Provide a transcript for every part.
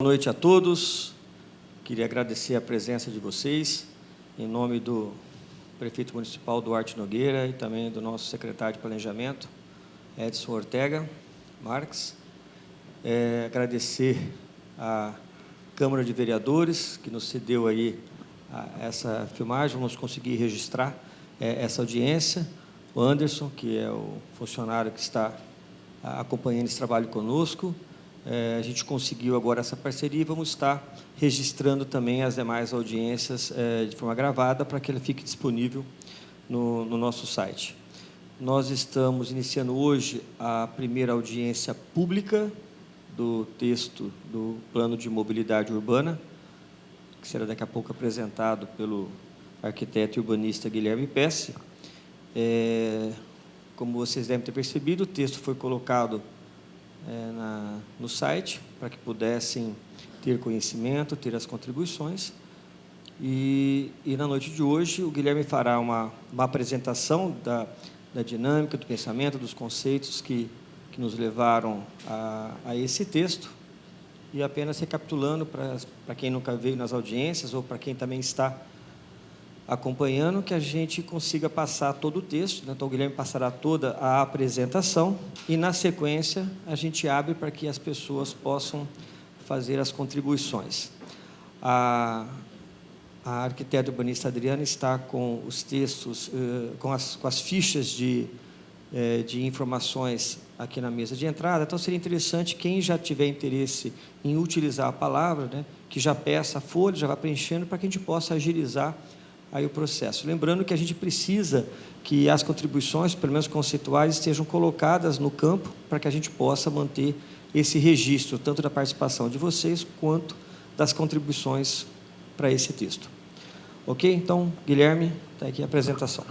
Boa noite a todos. Queria agradecer a presença de vocês, em nome do prefeito municipal Duarte Nogueira e também do nosso secretário de Planejamento, Edson Ortega Marques. Agradecer à Câmara de Vereadores, que nos cedeu aí essa filmagem, vamos conseguir registrar essa audiência. O Anderson, que é o funcionário que está acompanhando esse trabalho conosco. A gente conseguiu agora essa parceria e vamos estar registrando também as demais audiências de forma gravada para que ela fique disponível no nosso site. Nós estamos iniciando hoje a primeira audiência pública do texto do Plano de Mobilidade Urbana, que será daqui a pouco apresentado pelo arquiteto e urbanista Guilherme Pesce. Como vocês devem ter percebido, o texto foi colocado no site, para que pudessem ter conhecimento, ter as contribuições. E na noite de hoje, o Guilherme fará uma apresentação da dinâmica, do pensamento, dos conceitos que nos levaram a esse texto. E apenas recapitulando, para quem nunca veio nas audiências, ou para quem também está acompanhando, que a gente consiga passar todo o texto. Então, o Guilherme passará toda a apresentação e, na sequência, a gente abre para que as pessoas possam fazer as contribuições. A arquiteta urbanista Adriana está com os textos, com as fichas de informações aqui na mesa de entrada. Então, seria interessante, quem já tiver interesse em utilizar a palavra, que já peça a folha, já vá preenchendo, para que a gente possa agilizar aí o processo. Lembrando que a gente precisa que as contribuições, pelo menos conceituais, estejam colocadas no campo para que a gente possa manter esse registro, tanto da participação de vocês, quanto das contribuições para esse texto. Ok? Então, Guilherme, está aqui a apresentação.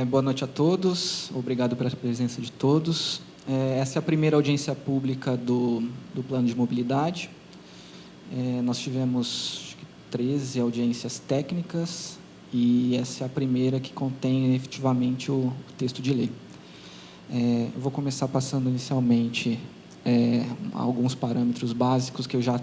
Boa noite a todos, obrigado pela presença de todos. Essa é a primeira audiência pública do Plano de Mobilidade. Nós tivemos 13 audiências técnicas e essa é a primeira que contém efetivamente o texto de lei. Eu vou começar passando inicialmente alguns parâmetros básicos que eu já,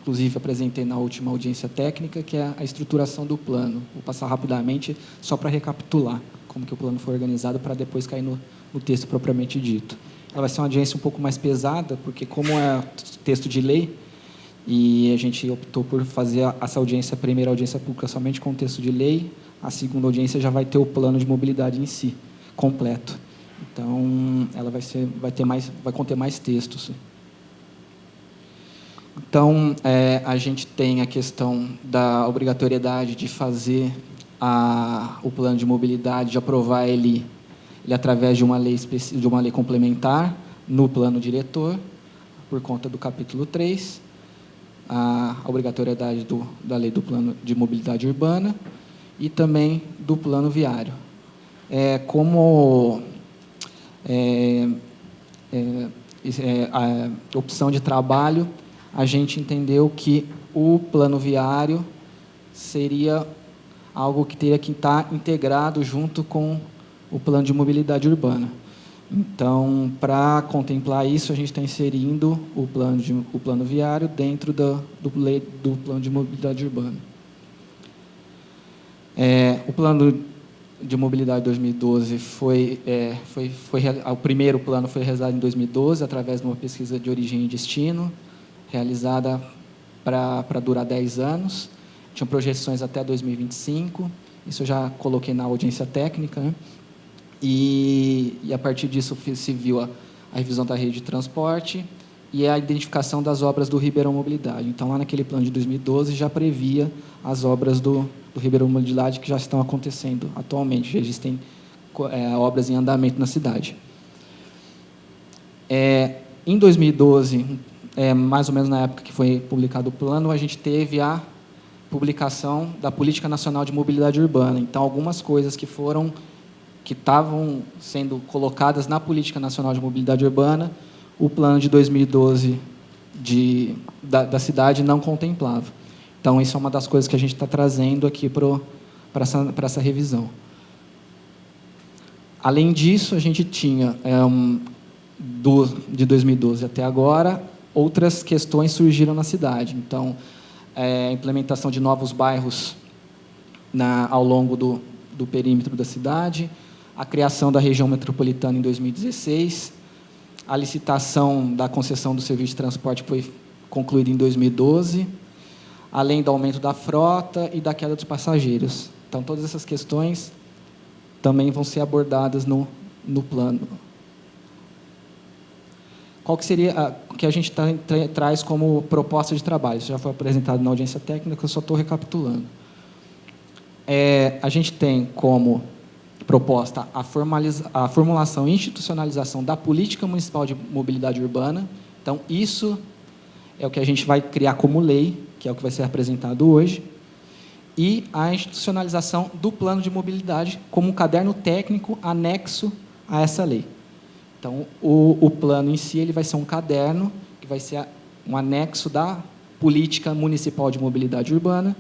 inclusive, apresentei na última audiência técnica, que é a estruturação do plano. Vou passar rapidamente, só para recapitular como que o plano foi organizado, para depois cair no texto propriamente dito. Ela vai ser uma audiência um pouco mais pesada, porque como é texto de lei, e a gente optou por fazer essa audiência, a primeira audiência pública somente com o texto de lei, a segunda audiência já vai ter o plano de mobilidade em si, completo. Então, ela vai conter mais textos. Então, a gente tem a questão da obrigatoriedade de fazer o plano de mobilidade, de aprovar ele através de uma lei complementar no plano diretor, por conta do capítulo 3, a obrigatoriedade da lei do plano de mobilidade urbana e também do plano viário. Como a opção de trabalho, a gente entendeu que o plano viário seria algo que teria que estar integrado junto com o plano de mobilidade urbana. Então, para contemplar isso, a gente está inserindo o plano viário dentro do plano de mobilidade urbana. O plano de mobilidade 2012 o primeiro plano foi realizado em 2012, através de uma pesquisa de origem e destino, realizada para durar 10 anos. Tinham projeções até 2025, isso eu já coloquei na audiência técnica, E a partir disso se viu a revisão da rede de transporte e a identificação das obras do Ribeirão Mobilidade. Então, lá naquele plano de 2012, já previa as obras do Ribeirão Mobilidade que já estão acontecendo atualmente, já existem obras em andamento na cidade. Em 2012, mais ou menos na época que foi publicado o plano, a gente teve a publicação da Política Nacional de Mobilidade Urbana. Então, algumas coisas que estavam sendo colocadas na Política Nacional de Mobilidade Urbana, o plano de 2012 da cidade não contemplava. Então, isso é uma das coisas que a gente está trazendo aqui para essa revisão. Além disso, a gente tinha, de 2012 até agora, outras questões surgiram na cidade. Então, a implementação de novos bairros ao longo do perímetro da cidade, a criação da região metropolitana em 2016, a licitação da concessão do serviço de transporte foi concluída em 2012, além do aumento da frota e da queda dos passageiros. Então, todas essas questões também vão ser abordadas no plano. Qual que seria o que a gente traz como proposta de trabalho? Isso já foi apresentado na audiência técnica, eu só estou recapitulando. A gente tem como proposta a formulação e institucionalização da política municipal de mobilidade urbana. Então, isso é o que a gente vai criar como lei, que é o que vai ser apresentado hoje, e a institucionalização do plano de mobilidade como um caderno técnico anexo a essa lei. Então, o plano em si ele vai ser um caderno, que vai ser um anexo da política municipal de mobilidade urbana,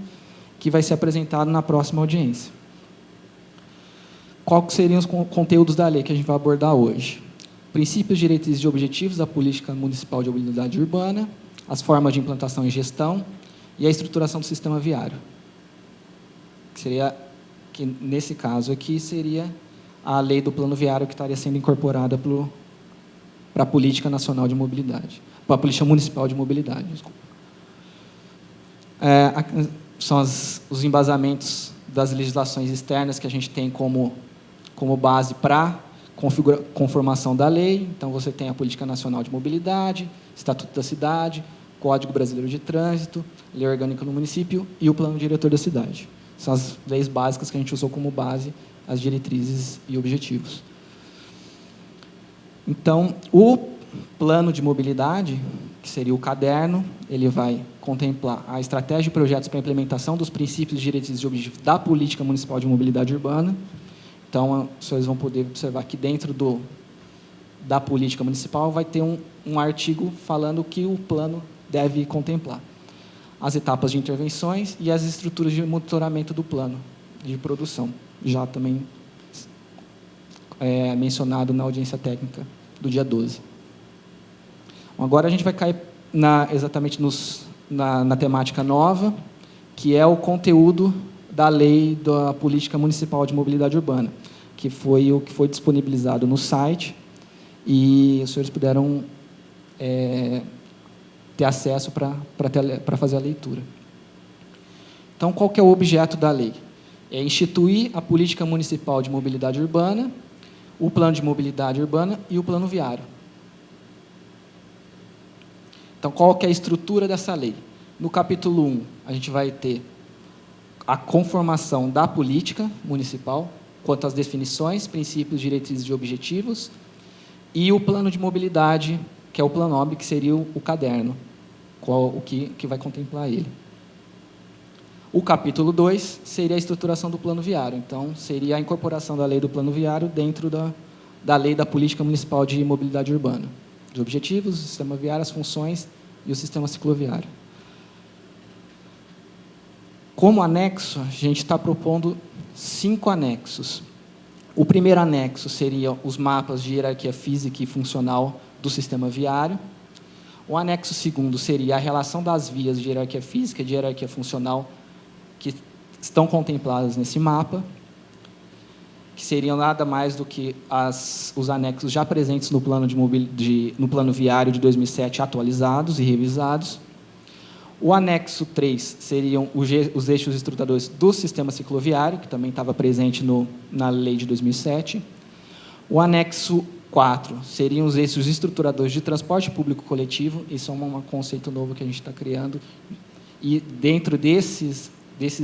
que vai ser apresentado na próxima audiência. Quais seriam os conteúdos da lei que a gente vai abordar hoje? Princípios, diretrizes e objetivos da política municipal de mobilidade urbana, as formas de implantação e gestão e a estruturação do sistema viário. Que nesse caso aqui, seria a lei do plano viário que estaria sendo incorporada para a política nacional de mobilidade, para a política municipal de mobilidade, desculpa. São os embasamentos das legislações externas que a gente tem como base para conformação da lei. Então, você tem a Política Nacional de Mobilidade, Estatuto da Cidade, Código Brasileiro de Trânsito, Lei Orgânica do Município e o Plano Diretor da Cidade. São as leis básicas que a gente usou como base, as diretrizes e objetivos. Então, o plano de mobilidade, que seria o caderno, ele vai contemplar a estratégia de projetos para a implementação dos princípios, diretrizes e objetivos da política municipal de mobilidade urbana. Então, os senhores vão poder observar que dentro da política municipal vai ter um artigo falando o que o plano deve contemplar. As etapas de intervenções e as estruturas de monitoramento do plano de produção, já também mencionado na audiência técnica do dia 12. Agora a gente vai cair exatamente na temática nova, que é o conteúdo da lei da política municipal de mobilidade urbana, que foi o que foi disponibilizado no site e os senhores puderam ter acesso para fazer a leitura. Então, qual que é o objeto da lei? É instituir a política municipal de mobilidade urbana, o plano de mobilidade urbana e o plano viário. Então, qual que é a estrutura dessa lei? No capítulo 1, a gente vai ter a conformação da política municipal, quanto às definições, princípios, diretrizes e objetivos, e o plano de mobilidade, que é o Planob, que seria o caderno, o que vai contemplar ele. O capítulo 2 seria a estruturação do plano viário. Então, seria a incorporação da lei do plano viário dentro da lei da política municipal de mobilidade urbana. Os objetivos, o sistema viário, as funções e o sistema cicloviário. Como anexo, a gente está propondo 5 anexos. O primeiro anexo seria os mapas de hierarquia física e funcional do sistema viário. O anexo segundo seria a relação das vias de hierarquia física e de hierarquia funcional que estão contempladas nesse mapa, que seriam nada mais do que os anexos já presentes no plano viário de 2007 atualizados e revisados. O anexo 3 seriam os eixos estrutadores do sistema cicloviário, que também estava presente na lei de 2007. O anexo 4 seriam os eixos estruturadores de transporte público coletivo, isso é um conceito novo que a gente está criando, e dentro desses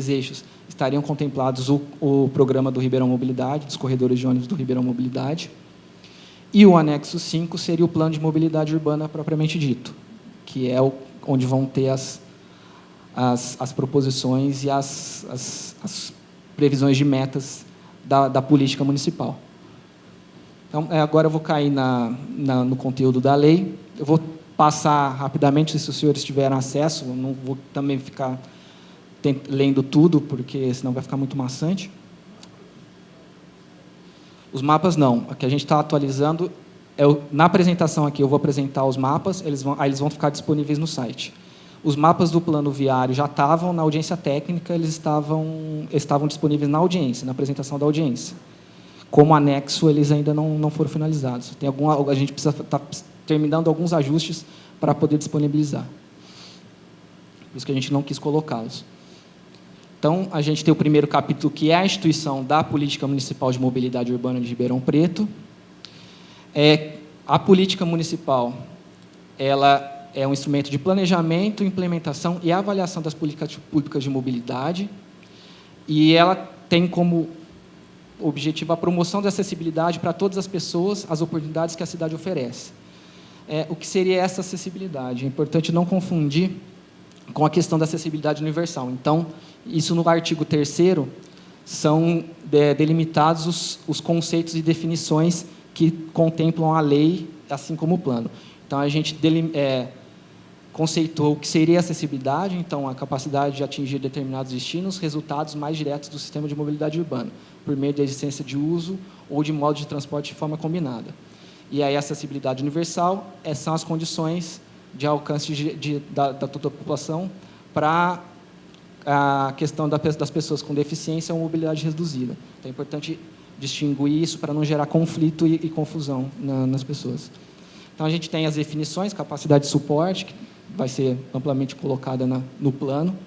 eixos estariam contemplados o programa do Ribeirão Mobilidade, dos corredores de ônibus do Ribeirão Mobilidade, e o anexo 5 seria o plano de mobilidade urbana propriamente dito, que é onde vão ter as proposições e as previsões de metas da política municipal. Então, agora eu vou cair no conteúdo da lei. Eu vou passar rapidamente, se os senhores tiveram acesso, eu não vou também ficar lendo tudo, porque senão vai ficar muito maçante. Os mapas não. O que a gente está atualizando na apresentação aqui eu vou apresentar os mapas, eles vão ficar disponíveis no site. Os mapas do plano viário já estavam na audiência técnica, eles estavam disponíveis na audiência, na apresentação da audiência. Como anexo, eles ainda não foram finalizados. A gente precisa estar terminando alguns ajustes para poder disponibilizar. Por isso que a gente não quis colocá-los. Então, a gente tem o primeiro capítulo, que é a instituição da Política Municipal de Mobilidade Urbana de Ribeirão Preto. A política municipal, ela é um instrumento de planejamento, implementação e avaliação das políticas públicas de mobilidade, e ela tem como objetivo a promoção da acessibilidade para todas as pessoas, as oportunidades que a cidade oferece. O que seria essa acessibilidade? É importante não confundir com a questão da acessibilidade universal. Então, isso no artigo 3º são delimitados os conceitos e definições que contemplam a lei, assim como o plano. Então, a gente conceitou o que seria acessibilidade, então, a capacidade de atingir determinados destinos, resultados mais diretos do sistema de mobilidade urbana, por meio da existência de uso ou de modo de transporte de forma combinada. E aí, a acessibilidade universal são as condições de alcance da toda a população para a questão das pessoas com deficiência ou mobilidade reduzida. Então, é importante distinguir isso para não gerar conflito e confusão nas pessoas. Então, a gente tem as definições, capacidade de suporte, que vai ser amplamente colocada no plano.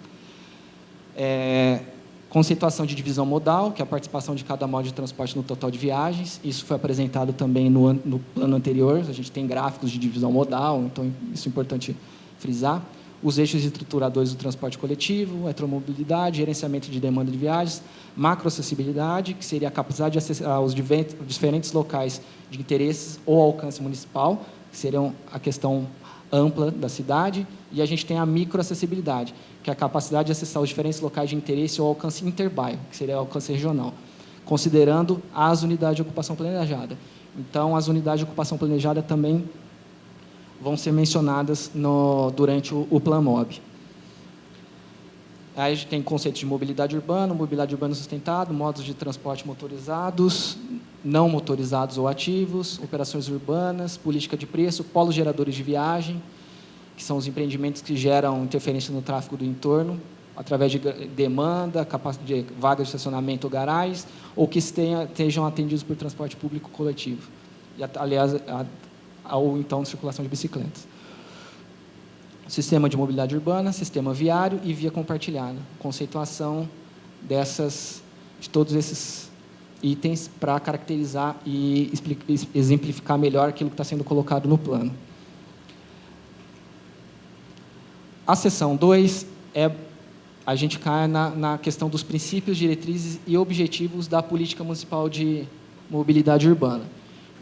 Conceituação de divisão modal, que é a participação de cada modo de transporte no total de viagens. Isso foi apresentado também no plano anterior. A gente tem gráficos de divisão modal, então isso é importante frisar. Os eixos estruturadores do transporte coletivo, heteromobilidade, gerenciamento de demanda de viagens, macroacessibilidade, que seria a capacidade de acessar aos diferentes locais de interesses ou alcance municipal, que seriam a questão ampla da cidade, e a gente tem a microacessibilidade, que é a capacidade de acessar os diferentes locais de interesse ou alcance interbairro, que seria o alcance regional, considerando as unidades de ocupação planejada. Então, as unidades de ocupação planejada também vão ser mencionadas durante o PlanMob. Aí a gente tem conceitos de mobilidade urbana sustentada, modos de transporte motorizados, não motorizados ou ativos, operações urbanas, política de preço, polos geradores de viagem, que são os empreendimentos que geram interferência no tráfego do entorno, através de demanda, capacidade de vagas de estacionamento ou garais, ou que estejam atendidos por transporte público coletivo. E, aliás, ou então circulação de bicicletas. Sistema de mobilidade urbana, sistema viário e via compartilhada. Conceituação de todos esses itens para caracterizar e exemplificar melhor aquilo que está sendo colocado no plano. A seção 2 a gente cai na questão dos princípios, diretrizes e objetivos da política municipal de mobilidade urbana.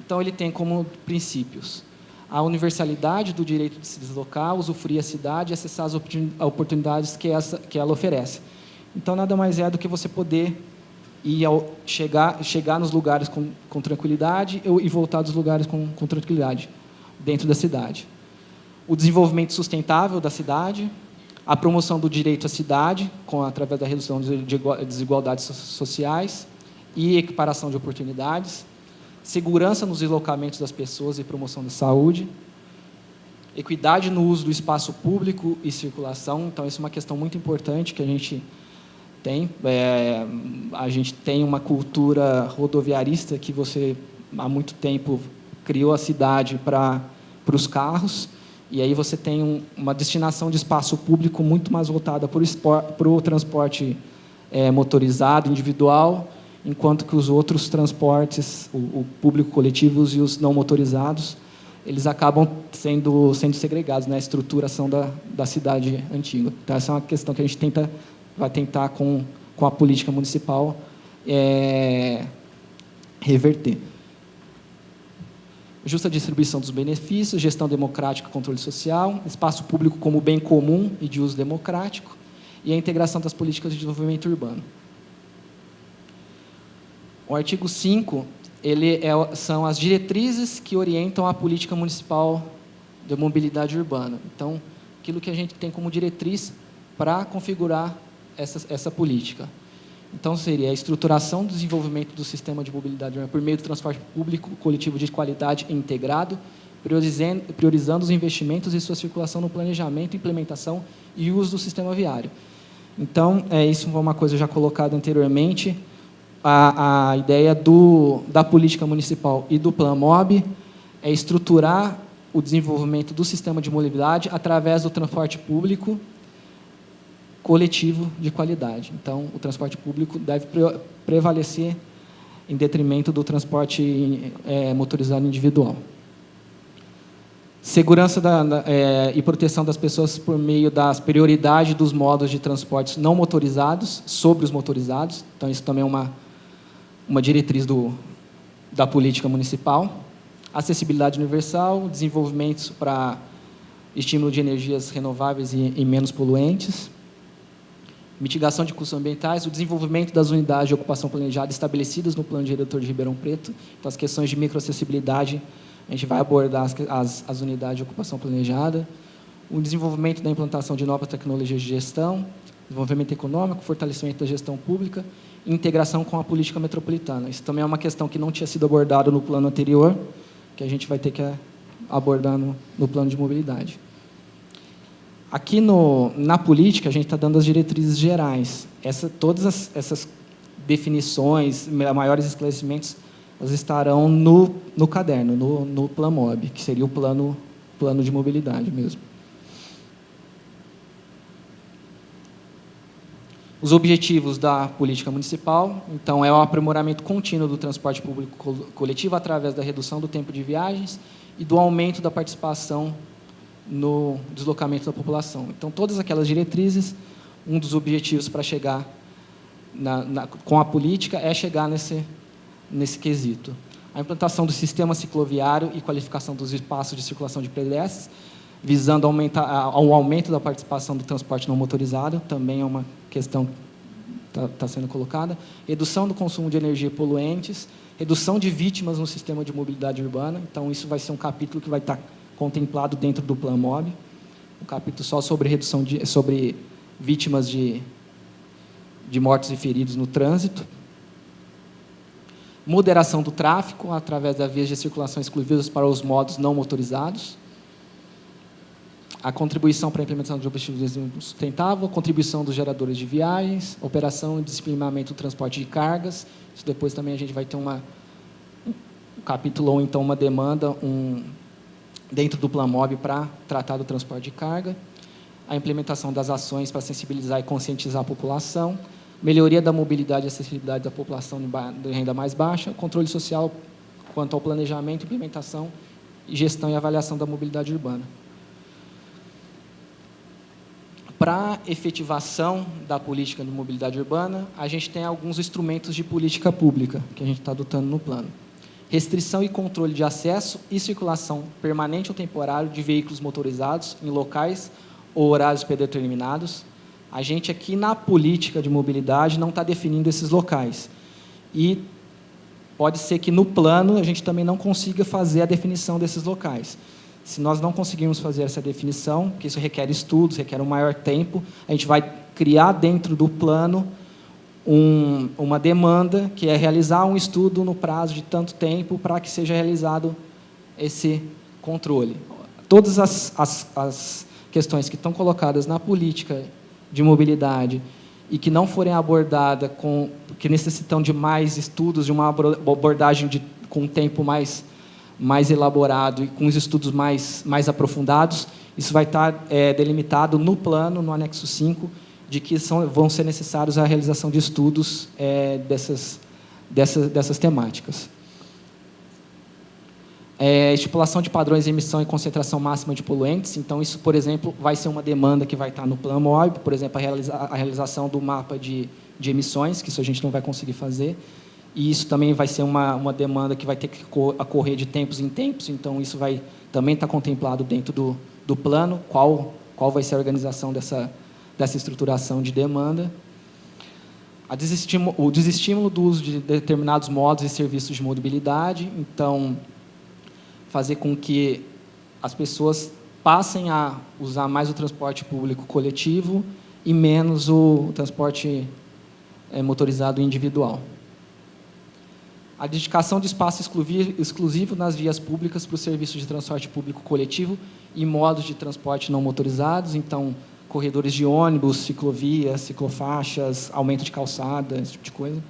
Então, ele tem como princípios a universalidade do direito de se deslocar, usufruir a cidade e acessar as oportunidades que ela oferece. Então, nada mais é do que você poder chegar nos lugares com tranquilidade e voltar dos lugares com tranquilidade, dentro da cidade. O desenvolvimento sustentável da cidade, a promoção do direito à cidade, através da redução de desigualdades sociais e equiparação de oportunidades, segurança nos deslocamentos das pessoas e promoção da saúde, equidade no uso do espaço público e circulação. Então, isso é uma questão muito importante que a gente tem. A gente tem uma cultura rodoviarista que há muito tempo, criou a cidade para os carros, e aí você tem uma destinação de espaço público muito mais voltada para o transporte motorizado, individual, enquanto que os outros transportes, o público coletivos e os não motorizados, eles acabam sendo segregados na estruturação da cidade antiga. Então, essa é uma questão que a gente vai tentar, com a política municipal, reverter. Justa distribuição dos benefícios, gestão democrática e controle social, espaço público como bem comum e de uso democrático, e a integração das políticas de desenvolvimento urbano. O artigo 5, são as diretrizes que orientam a política municipal de mobilidade urbana. Então, aquilo que a gente tem como diretriz para configurar essa política. Então, seria a estruturação do desenvolvimento do sistema de mobilidade urbana por meio do transporte público coletivo de qualidade e integrado, priorizando os investimentos e sua circulação no planejamento, implementação e uso do sistema viário. Então, isso foi uma coisa já colocada anteriormente, a ideia da política municipal e do Plan MOB é estruturar o desenvolvimento do sistema de mobilidade através do transporte público coletivo de qualidade. Então, o transporte público deve prevalecer em detrimento do transporte motorizado individual. Segurança e proteção das pessoas por meio das prioridades dos modos de transportes não motorizados sobre os motorizados. Então, isso também é uma diretriz da política municipal. Acessibilidade universal, desenvolvimento para estímulo de energias renováveis e menos poluentes. Mitigação de custos ambientais, o desenvolvimento das unidades de ocupação planejada estabelecidas no Plano Diretor de Ribeirão Preto. Então, as questões de microacessibilidade, a gente vai abordar as unidades de ocupação planejada. O desenvolvimento da implantação de novas tecnologias de gestão, desenvolvimento econômico, fortalecimento da gestão pública e integração com a política metropolitana. Isso também é uma questão que não tinha sido abordada no plano anterior, que a gente vai ter que abordar no plano de mobilidade. Aqui na política, a gente está dando as diretrizes gerais. Todas essas definições, maiores esclarecimentos, elas estarão no caderno, no Plan MOB, que seria o plano de mobilidade mesmo. Os objetivos da política municipal, então, é o aprimoramento contínuo do transporte público coletivo através da redução do tempo de viagens e do aumento da participação no deslocamento da população. Então, todas aquelas diretrizes, um dos objetivos para chegar com a política é chegar nesse quesito. A implantação do sistema cicloviário e qualificação dos espaços de circulação de pedestres, visando ao aumento da participação do transporte não motorizado, também é uma questão que está sendo colocada. Redução do consumo de energia poluentes, redução de vítimas no sistema de mobilidade urbana. Então, isso vai ser um capítulo que vai estar contemplado dentro do Plan MOB, um capítulo só sobre sobre vítimas de mortos e feridos no trânsito. Moderação do tráfego através das vias de circulação exclusivas para os modos não motorizados. A contribuição para a implementação de objetivos de desenvolvimento sustentável, a contribuição dos geradores de viagens, operação e disciplinamento do transporte de cargas. Isso depois também a gente vai ter um capítulo ou então uma demanda dentro do Plan MOB para tratar do transporte de carga. A implementação das ações para sensibilizar e conscientizar a população. Melhoria da mobilidade e acessibilidade da população de renda mais baixa. Controle social quanto ao planejamento, implementação, gestão e avaliação da mobilidade urbana. Para efetivação da política de mobilidade urbana, a gente tem alguns instrumentos de política pública que a gente está adotando no plano. Restrição e controle de acesso e circulação permanente ou temporário de veículos motorizados em locais ou horários predeterminados. A gente aqui na política de mobilidade não está definindo esses locais. E pode ser que no plano a gente também não consiga fazer a definição desses locais. Se nós não conseguirmos fazer essa definição, que isso requer estudos, requer um maior tempo, a gente vai criar dentro do plano uma demanda, que é realizar um estudo no prazo de tanto tempo para que seja realizado esse controle. Todas as questões que estão colocadas na política de mobilidade e que não forem abordadas, que necessitam de mais estudos, de uma abordagem com um tempo mais elaborado e com os estudos mais aprofundados, isso vai estar delimitado no plano, no anexo 5, de que vão ser necessários a realização de estudos dessas temáticas. Estipulação de padrões de emissão e concentração máxima de poluentes. Então, isso, por exemplo, vai ser uma demanda que vai estar no Plan MOB, por exemplo, a realização do mapa de emissões, que isso a gente não vai conseguir fazer. E isso também vai ser uma demanda que vai ter que ocorrer de tempos em tempos, então isso vai também estar contemplado dentro do plano, qual vai ser a organização dessa estruturação de demanda. O desestímulo do uso de determinados modos e serviços de mobilidade, então, fazer com que as pessoas passem a usar mais o transporte público coletivo e menos o transporte motorizado individual. A dedicação de espaço exclusivo nas vias públicas para o serviço de transporte público coletivo e modos de transporte não motorizados, então, corredores de ônibus, ciclovias, ciclofaixas, aumento de calçada, esse tipo de coisa.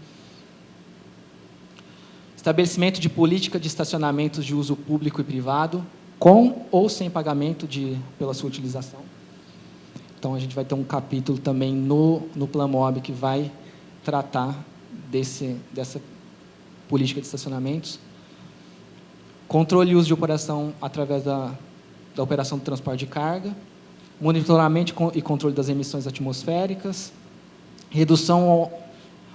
Estabelecimento de política de estacionamentos de uso público e privado, com ou sem pagamento pela sua utilização. Então, a gente vai ter um capítulo também no Planmob que vai tratar dessa política de estacionamentos. Controle e uso de operação através da operação do transporte de carga. Monitoramento e controle das emissões atmosféricas. Redução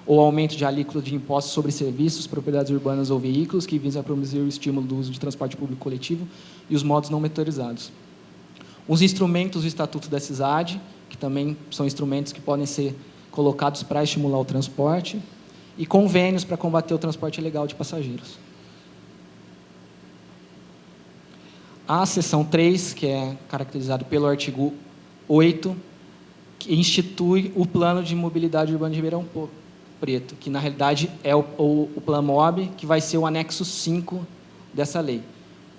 ou aumento de alíquota de impostos sobre serviços, propriedades urbanas ou veículos, que visam a promover o estímulo do uso de transporte público coletivo e os modos não motorizados. Os instrumentos do Estatuto da CISAD, que também são instrumentos que podem ser colocados para estimular o transporte, e convênios para combater o transporte ilegal de passageiros. A seção 3, que é caracterizado pelo artigo 8, que institui o Plano de Mobilidade Urbana de Ribeirão Preto, que, na realidade, é o Planmob, que vai ser o anexo 5 dessa lei.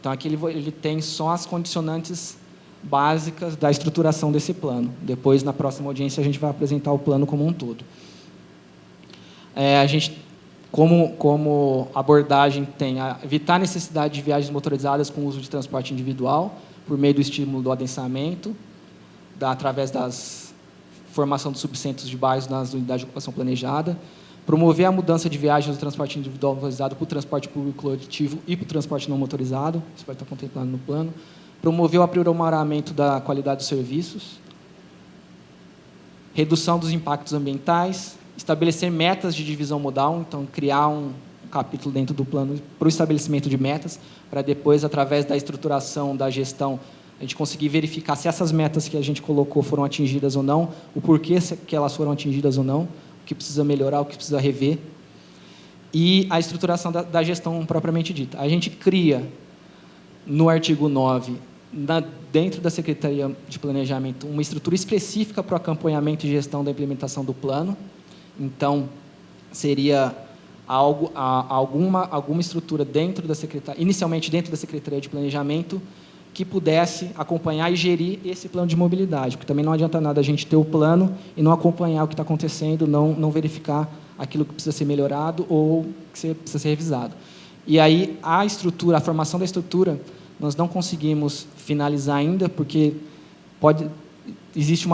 Então, aqui ele tem só as condicionantes básicas da estruturação desse plano. Depois, na próxima audiência, a gente vai apresentar o plano como um todo. A gente, como abordagem, tem evitar a necessidade de viagens motorizadas com uso de transporte individual, por meio do estímulo do adensamento, através da formação dos subcentros de bairros nas unidades de ocupação planejada, promover a mudança de viagens do transporte individual motorizado para o transporte público coletivo e para o transporte não motorizado, isso vai estar contemplado no plano, promover o aprimoramento da qualidade dos serviços, redução dos impactos ambientais, estabelecer metas de divisão modal, então criar um capítulo dentro do plano para o estabelecimento de metas, para depois, através da estruturação da gestão, a gente conseguir verificar se essas metas que a gente colocou foram atingidas ou não, o porquê que elas foram atingidas ou não, o que precisa melhorar, o que precisa rever, e a estruturação da gestão propriamente dita. A gente cria, no artigo 9, dentro da Secretaria de Planejamento, uma estrutura específica para o acompanhamento e gestão da implementação do plano. Então, seria alguma estrutura dentro da Secretaria, inicialmente dentro da Secretaria de Planejamento, que pudesse acompanhar e gerir esse plano de mobilidade, porque também não adianta nada a gente ter o plano e não acompanhar o que está acontecendo, não verificar aquilo que precisa ser melhorado ou que precisa ser revisado. E aí, a formação da estrutura, nós não conseguimos finalizar ainda, porque existe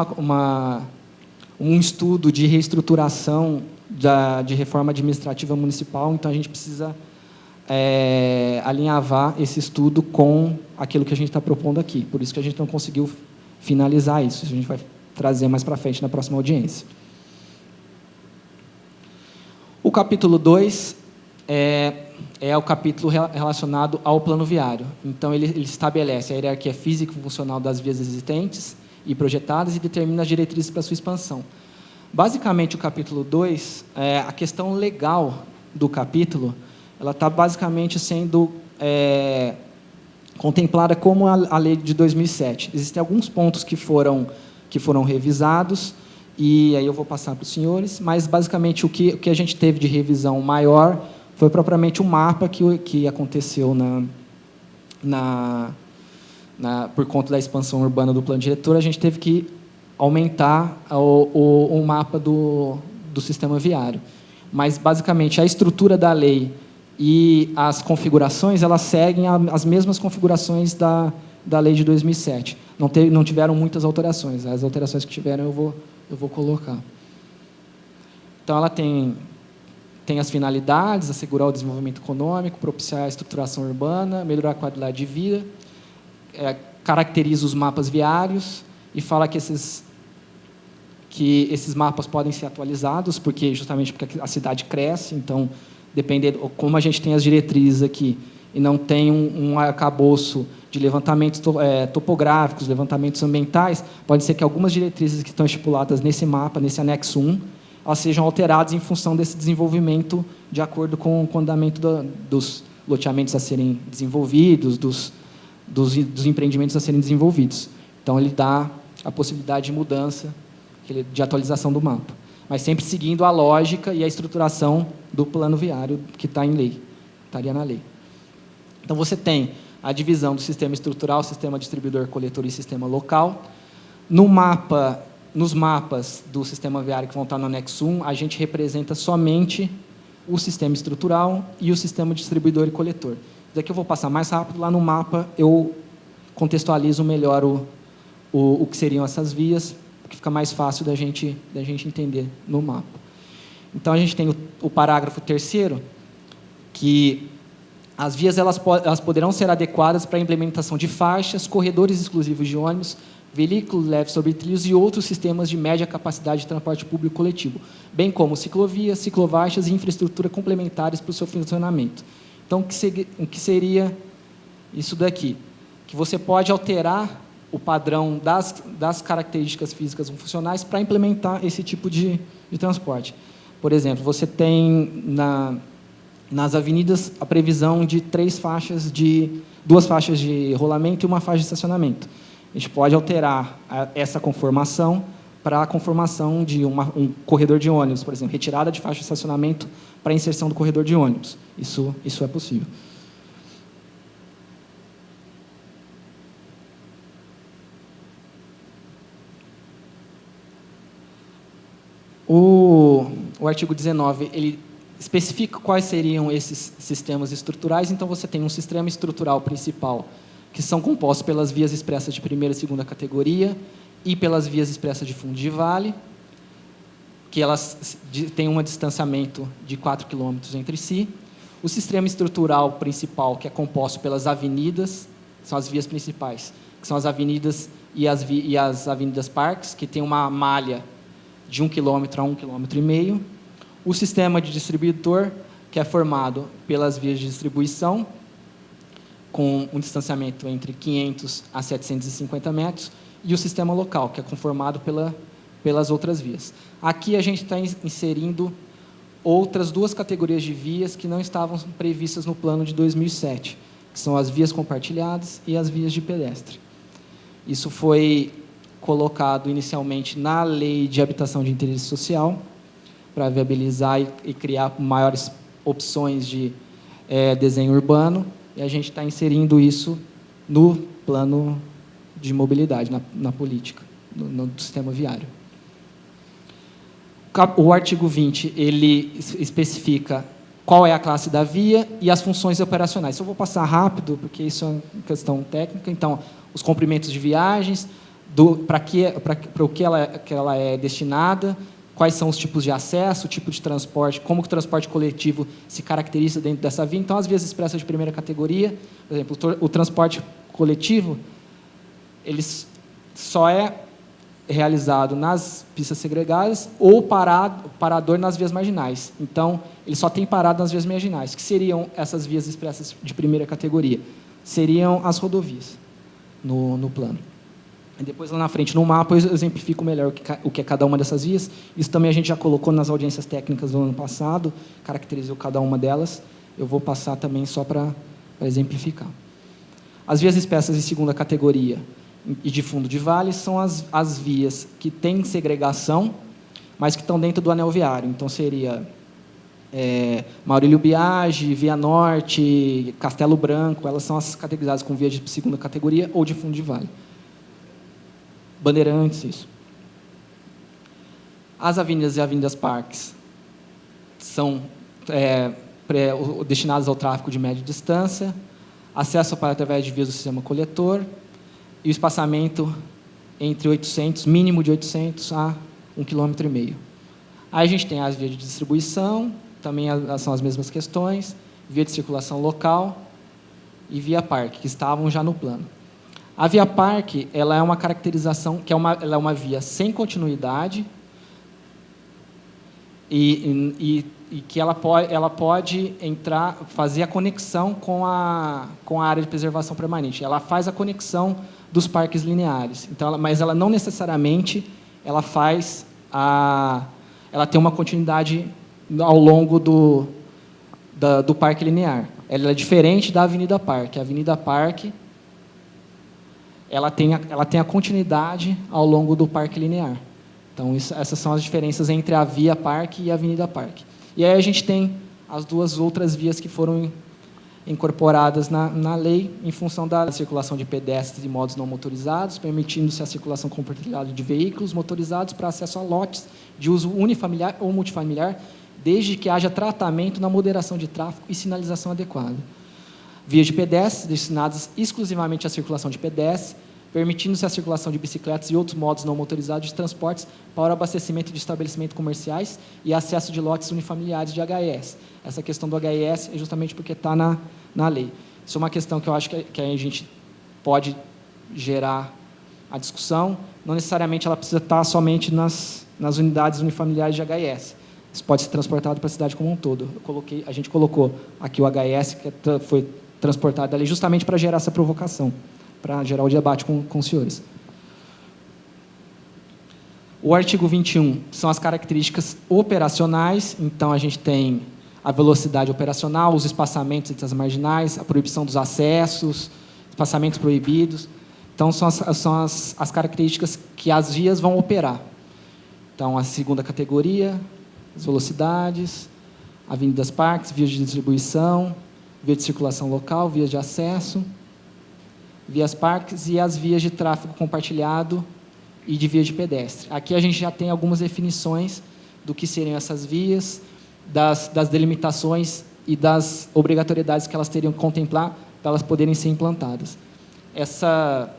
um estudo de reestruturação de reforma administrativa municipal, então a gente precisa alinhavar esse estudo com aquilo que a gente está propondo aqui. Por isso que a gente não conseguiu finalizar isso. A gente vai trazer mais para frente na próxima audiência. O capítulo 2 é o capítulo relacionado ao plano viário. Então, ele estabelece a hierarquia física e funcional das vias existentes e projetadas e determina as diretrizes para sua expansão. Basicamente, o capítulo 2, a questão legal do capítulo, ela está basicamente sendo contemplada como a lei de 2007. Existem alguns pontos que foram revisados, e aí eu vou passar para os senhores, mas, basicamente, o que a gente teve de revisão maior foi propriamente o mapa que aconteceu por conta da expansão urbana do plano diretor. A gente teve que aumentar o mapa do sistema viário. Mas, basicamente, a estrutura da lei e as configurações, elas seguem as mesmas configurações da lei de 2007. Não tiveram muitas alterações. As alterações que tiveram eu vou colocar. Então, ela tem as finalidades: assegurar o desenvolvimento econômico, propiciar a estruturação urbana, melhorar a qualidade de vida, caracteriza os mapas viários e fala que esses mapas podem ser atualizados, justamente porque a cidade cresce. Então, dependendo, como a gente tem as diretrizes aqui e não tem um arcabouço de levantamentos topográficos, levantamentos ambientais, pode ser que algumas diretrizes que estão estipuladas nesse mapa, nesse anexo 1, elas sejam alteradas em função desse desenvolvimento, de acordo com o andamento dos loteamentos a serem desenvolvidos, dos empreendimentos a serem desenvolvidos. Então, ele dá a possibilidade de mudança, de atualização do mapa. mas sempre seguindo a lógica e a estruturação do plano viário que está em lei, estaria na lei. Então, você tem a divisão do sistema estrutural, sistema distribuidor, coletor e sistema local. Nos mapas do sistema viário que vão estar no anexo 1, a gente representa somente o sistema estrutural e o sistema distribuidor e coletor. Daqui eu vou passar mais rápido, lá no mapa eu contextualizo melhor o que seriam essas vias, que fica mais fácil da gente entender no mapa. Então, a gente tem o parágrafo 3º, que as vias elas poderão ser adequadas para a implementação de faixas, corredores exclusivos de ônibus, veículos leves sobre trilhos e outros sistemas de média capacidade de transporte público coletivo, bem como ciclovias, ciclofaixas e infraestrutura complementares para o seu funcionamento. Então, o que seria isso daqui? Que você pode alterar o padrão das características físicas funcionais para implementar esse tipo de transporte. Por exemplo, você tem nas avenidas a previsão de 2 faixas de rolamento e uma faixa de estacionamento. A gente pode alterar essa conformação para a conformação de um corredor de ônibus, por exemplo, retirada de faixa de estacionamento para a inserção do corredor de ônibus. Isso é possível. O artigo 19, ele especifica quais seriam esses sistemas estruturais. Então, você tem um sistema estrutural principal, que são compostos pelas vias expressas de primeira e segunda categoria e pelas vias expressas de fundo de vale, que elas têm um distanciamento de 4 km entre si. O sistema estrutural principal, que é composto pelas avenidas, são as vias principais, que são as avenidas e as avenidas parques, que tem uma malha de 1 km a 1,5 km. O sistema de distribuidor, que é formado pelas vias de distribuição, com um distanciamento entre 500 a 750 metros, e o sistema local, que é conformado pelas outras vias. Aqui a gente está inserindo outras 2 categorias de vias que não estavam previstas no plano de 2007, que são as vias compartilhadas e as vias de pedestre. Isso foi colocado inicialmente na Lei de Habitação de Interesse Social, para viabilizar e criar maiores opções de desenho urbano, e a gente está inserindo isso no plano de mobilidade, na política, no sistema viário. O artigo 20, ele especifica qual é a classe da via e as funções operacionais. Eu vou passar rápido, porque isso é uma questão técnica. Então, os comprimentos de viagens, para o que ela é destinada, quais são os tipos de acesso, o tipo de transporte, como que o transporte coletivo se caracteriza dentro dessa via. Então, as vias expressas de primeira categoria, por exemplo, o transporte coletivo, ele só é realizado nas pistas segregadas ou parador nas vias marginais. Então, ele só tem parado nas vias marginais. O que seriam essas vias expressas de primeira categoria? Seriam as rodovias no plano. E depois, lá na frente, no mapa, eu exemplifico melhor o que é cada uma dessas vias. Isso também a gente já colocou nas audiências técnicas do ano passado, caracterizou cada uma delas. Eu vou passar também só para exemplificar. As vias expressas de segunda categoria e de fundo de vale são as vias que têm segregação, mas que estão dentro do anel viário. Então, seria Maurílio Biagi, Via Norte, Castelo Branco, elas são as categorizadas com vias de segunda categoria ou de fundo de vale. Bandeirantes, isso. As avenidas e avenidas parques são destinadas ao tráfego de média distância, acesso para através de vias do sistema coletor e o espaçamento entre 800, mínimo de 800 a 1,5 km. Aí a gente tem as vias de distribuição, também são as mesmas questões, via de circulação local e via parque, que estavam já no plano. A via parque, ela é uma caracterização, ela é uma via sem continuidade e que ela pode fazer a conexão com a área de preservação permanente. Ela faz a conexão dos parques lineares, então, mas ela não necessariamente ela tem uma continuidade ao longo do parque linear. Ela é diferente da Avenida Parque. A Avenida Parque ela tem a continuidade ao longo do parque linear. Então, essas são as diferenças entre a Via Parque e a Avenida Parque. E aí a gente tem as duas outras vias que foram incorporadas na lei, em função da circulação de pedestres e modos não motorizados, permitindo-se a circulação compartilhada de veículos motorizados para acesso a lotes de uso unifamiliar ou multifamiliar, desde que haja tratamento na moderação de tráfego e sinalização adequada. Vias de pedestres destinadas exclusivamente à circulação de pedestres, permitindo-se a circulação de bicicletas e outros modos não motorizados de transportes para o abastecimento de estabelecimentos comerciais e acesso de lotes unifamiliares de HIS. Essa questão do HIS é justamente porque está na lei. Isso é uma questão que eu acho que a gente pode gerar a discussão. Não necessariamente ela precisa estar somente nas unidades unifamiliares de HIS. Isso pode ser transportado para a cidade como um todo. A gente colocou aqui o HIS, que foi transportado da lei justamente para gerar essa provocação, para gerar o debate com os senhores. O artigo 21 são as características operacionais. Então, a gente tem a velocidade operacional, os espaçamentos entre as marginais, a proibição dos acessos, espaçamentos proibidos. Então, são as características que as vias vão operar. Então, a segunda categoria, as velocidades, avenidas parques, vias de distribuição, via de circulação local, vias de acesso, vias parques e as vias de tráfego compartilhado e de via de pedestre. Aqui a gente já tem algumas definições do que seriam essas vias, das delimitações e das obrigatoriedades que elas teriam que contemplar para elas poderem ser implantadas. Essa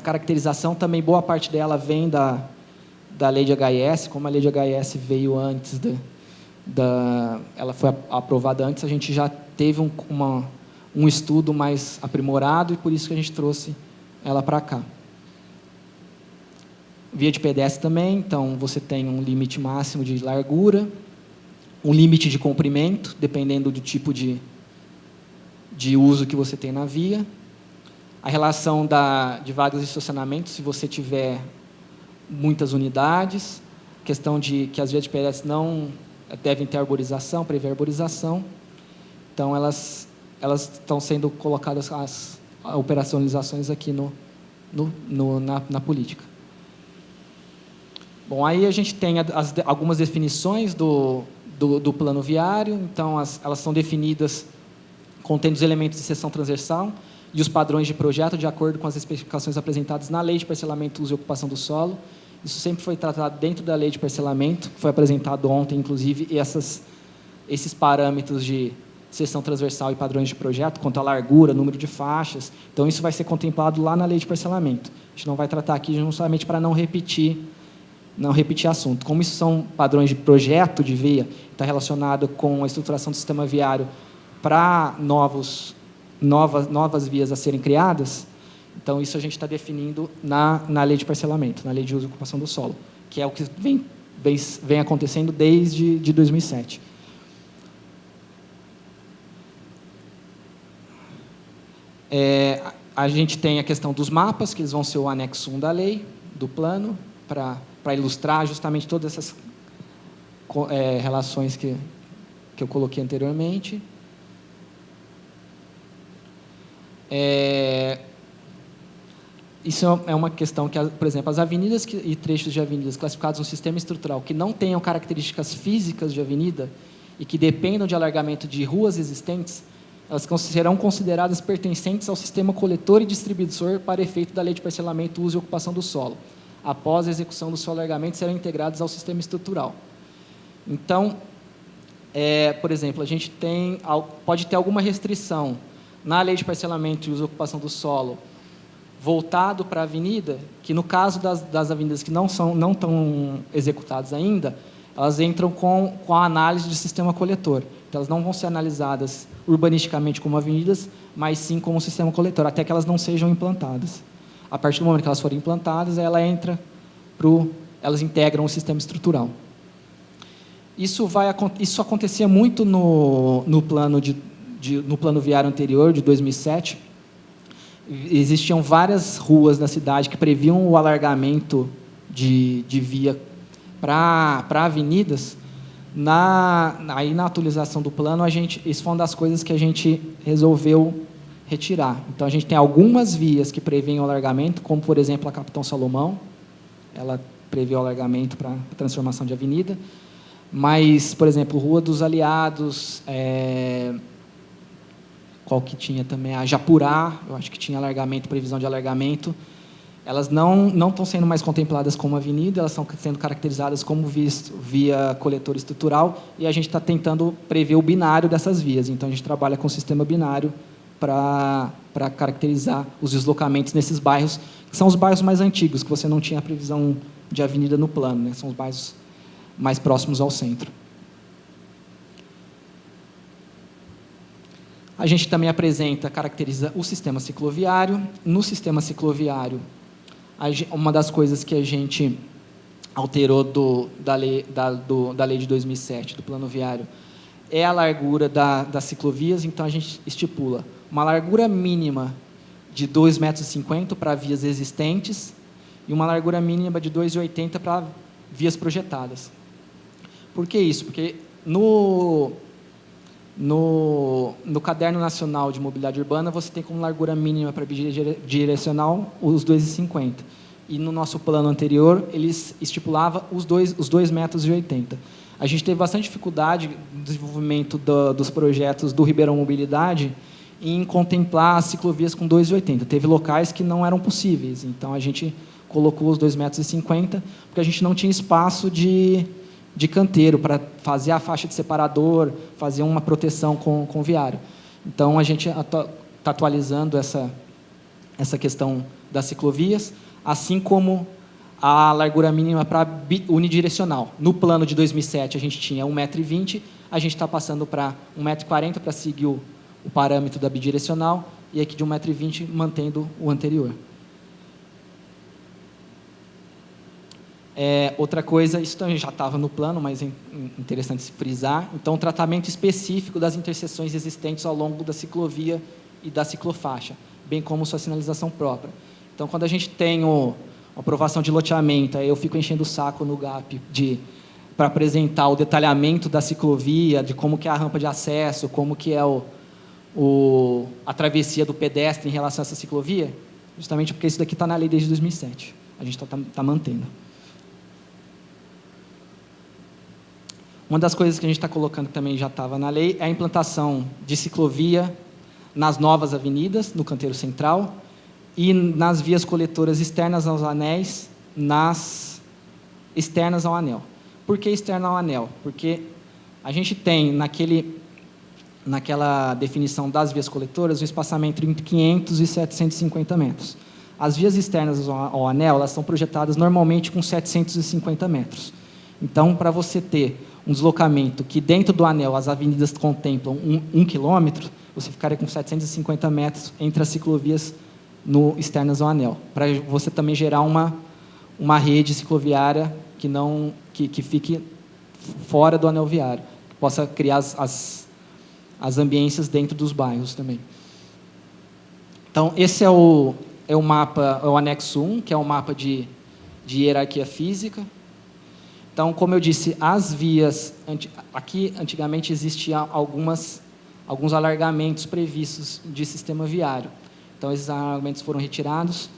caracterização também, boa parte dela vem da lei de HIS, como a lei de HIS veio antes, ela foi aprovada antes, a gente já teve um estudo mais aprimorado e por isso que a gente trouxe ela para cá. Via de pedestre também, então você tem um limite máximo de largura, um limite de comprimento, dependendo do tipo de uso que você tem na via, a relação de vagas de estacionamento, se você tiver muitas unidades, questão de que as vias de pedestre não devem ter arborização, prever arborização. Então, elas estão sendo colocadas as operacionalizações aqui na política. Bom, aí a gente tem algumas definições do plano viário. Então, elas são definidas contendo os elementos de seção transversal e os padrões de projeto de acordo com as especificações apresentadas na Lei de Parcelamento, Uso e Ocupação do Solo. Isso sempre foi tratado dentro da Lei de Parcelamento, que foi apresentado ontem, inclusive, e esses parâmetros de seção transversal e padrões de projeto, quanto à largura, número de faixas. Então, isso vai ser contemplado lá na Lei de Parcelamento. A gente não vai tratar aqui justamente para não repetir assunto. Como isso são padrões de projeto de via, está relacionado com a estruturação do sistema viário para novas vias a serem criadas, então isso a gente está definindo na Lei de Parcelamento, na Lei de Uso e Ocupação do Solo, que é o que vem acontecendo desde 2007. A gente tem a questão dos mapas, que eles vão ser o anexo 1 da lei, do plano, para ilustrar justamente todas essas relações que eu coloquei anteriormente. Isso é uma questão que, por exemplo, as avenidas e trechos de avenidas classificados no sistema estrutural que não tenham características físicas de avenida e que dependam de alargamento de ruas existentes, elas serão consideradas pertencentes ao sistema coletor e distribuidor para efeito da Lei de Parcelamento, Uso e Ocupação do Solo. Após a execução do seu alargamento, serão integrados ao sistema estrutural. Então, por exemplo, a gente pode ter alguma restrição na Lei de Parcelamento e Uso e Ocupação do Solo voltado para a avenida, que no caso das avenidas que não estão executadas ainda, elas entram com a análise de sistema coletor. Então, elas não vão ser analisadas urbanisticamente como avenidas, mas sim como sistema coletor, até que elas não sejam implantadas. A partir do momento que elas forem implantadas, elas integram o sistema estrutural. Isso acontecia muito no plano viário anterior, de 2007. Existiam várias ruas na cidade que previam o alargamento de via para avenidas. Aí, na atualização do plano, isso foi uma das coisas que a gente resolveu retirar. Então, a gente tem algumas vias que prevêem o alargamento, como, por exemplo, a Capitão Salomão. Ela prevê o alargamento para transformação de avenida. Mas, por exemplo, Rua dos Aliados, qual que tinha também? A Japurá, eu acho que tinha alargamento, previsão de alargamento. Elas não estão sendo mais contempladas como avenida, elas estão sendo caracterizadas como via coletor estrutural, e a gente está tentando prever o binário dessas vias. Então, a gente trabalha com o sistema binário para caracterizar os deslocamentos nesses bairros, que são os bairros mais antigos, que você não tinha a previsão de avenida no plano, né? São os bairros mais próximos ao centro. A gente também caracteriza o sistema cicloviário. No sistema cicloviário, uma das coisas que a gente alterou da lei de 2007, do plano viário, é a largura das ciclovias. Então, a gente estipula uma largura mínima de 2,50 metros para vias existentes e uma largura mínima de 2,80 para vias projetadas. Por que isso? Porque no Caderno Nacional de Mobilidade Urbana, você tem como largura mínima para bidirecional os 2,50. E no nosso plano anterior, eles estipulavam os 2,80 metros. A gente teve bastante dificuldade no desenvolvimento dos projetos do Ribeirão Mobilidade em contemplar as ciclovias com 2,80. Teve locais que não eram possíveis, então a gente colocou os 2,50 metros, porque a gente não tinha espaço de canteiro para fazer a faixa de separador, fazer uma proteção com o viário. Então, a gente está atualizando essa questão das ciclovias, assim como a largura mínima para unidirecional. No plano de 2007, a gente tinha 1,20 m, a gente está passando para 1,40 m para seguir o parâmetro da bidirecional, e aqui de 1,20 m, mantendo o anterior. Outra coisa, isso também já estava no plano, mas é interessante frisar. Então, tratamento específico das interseções existentes ao longo da ciclovia e da ciclofaixa, bem como sua sinalização própria. Então, quando a gente tem a aprovação de loteamento, aí eu fico enchendo o saco no GAP para apresentar o detalhamento da ciclovia, de como que é a rampa de acesso, como que é a travessia do pedestre em relação a essa ciclovia, justamente porque isso daqui está na lei desde 2007. A gente está mantendo. Uma das coisas que a gente está colocando, que também já estava na lei, é a implantação de ciclovia nas novas avenidas, no canteiro central, e nas vias coletoras externas aos anéis, nas externas ao anel. Por que externa ao anel? Porque a gente tem, naquela definição das vias coletoras, um espaçamento entre 500 e 750 metros. As vias externas ao anel, elas são projetadas normalmente com 750 metros. Então, para você ter um deslocamento que dentro do anel as avenidas contemplam 1 quilômetro, você ficaria com 750 metros entre as ciclovias externas ao anel, para você também gerar uma rede cicloviária que fique fora do anel viário, que possa criar as ambiências dentro dos bairros também. Então, esse é o mapa, é o anexo 1, que é o mapa de hierarquia física. Então, como eu disse, as vias, aqui antigamente existiam alguns alargamentos previstos de sistema viário. Então, esses alargamentos foram retirados.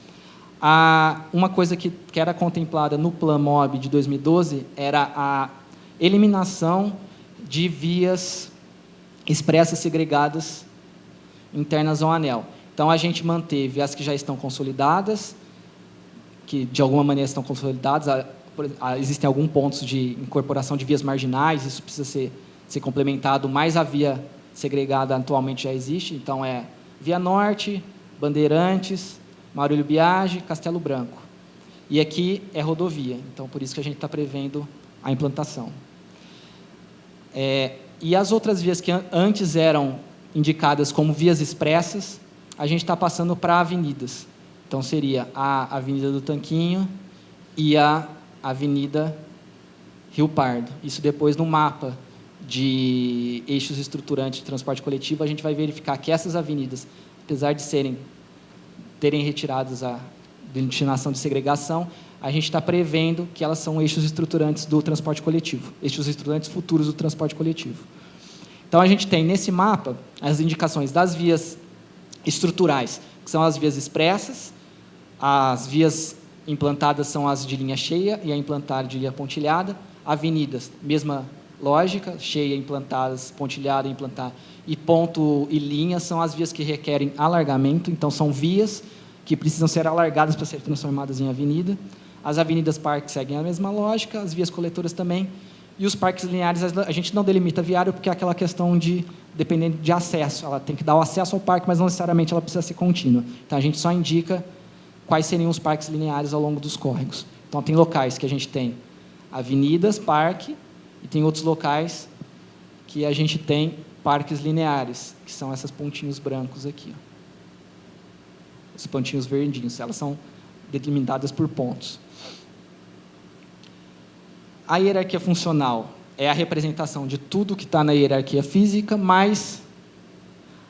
Uma coisa que era contemplada no Plan MOB de 2012 era a eliminação de vias expressas segregadas internas ao anel. Então, a gente manteve as que já estão consolidadas, que de alguma maneira estão consolidadas. Existem alguns pontos de incorporação de vias marginais, isso precisa ser complementado, mas a via segregada atualmente já existe. Então, é Via Norte, Bandeirantes, Maurílio Biagi, Castelo Branco. E aqui é rodovia, então por isso que a gente está prevendo a implantação. E as outras vias que antes eram indicadas como vias expressas, a gente está passando para avenidas. Então, seria a Avenida do Tanquinho e a Avenida Rio Pardo. Isso depois, no mapa de eixos estruturantes de transporte coletivo, a gente vai verificar que essas avenidas, apesar de terem retiradas a destinação de segregação, a gente está prevendo que elas são eixos estruturantes do transporte coletivo, eixos estruturantes futuros do transporte coletivo. Então, a gente tem nesse mapa as indicações das vias estruturais, que são as vias expressas, as vias implantadas são as de linha cheia e a implantada de linha pontilhada. Avenidas, mesma lógica, cheia, implantadas, pontilhada, implantada. E ponto e linha são as vias que requerem alargamento, então são vias que precisam ser alargadas para serem transformadas em avenida. As avenidas parques seguem a mesma lógica, as vias coletoras também. E os parques lineares, a gente não delimita viário, porque é aquela questão de, dependendo de acesso, ela tem que dar o acesso ao parque, mas não necessariamente ela precisa ser contínua. Então, a gente só indica quais seriam os parques lineares ao longo dos córregos. Então, tem locais que a gente tem avenidas, parque, e tem outros locais que a gente tem parques lineares, que são esses pontinhos brancos aqui. Ó. Os pontinhos verdinhos, elas são delimitadas por pontos. A hierarquia funcional é a representação de tudo que está na hierarquia física, mais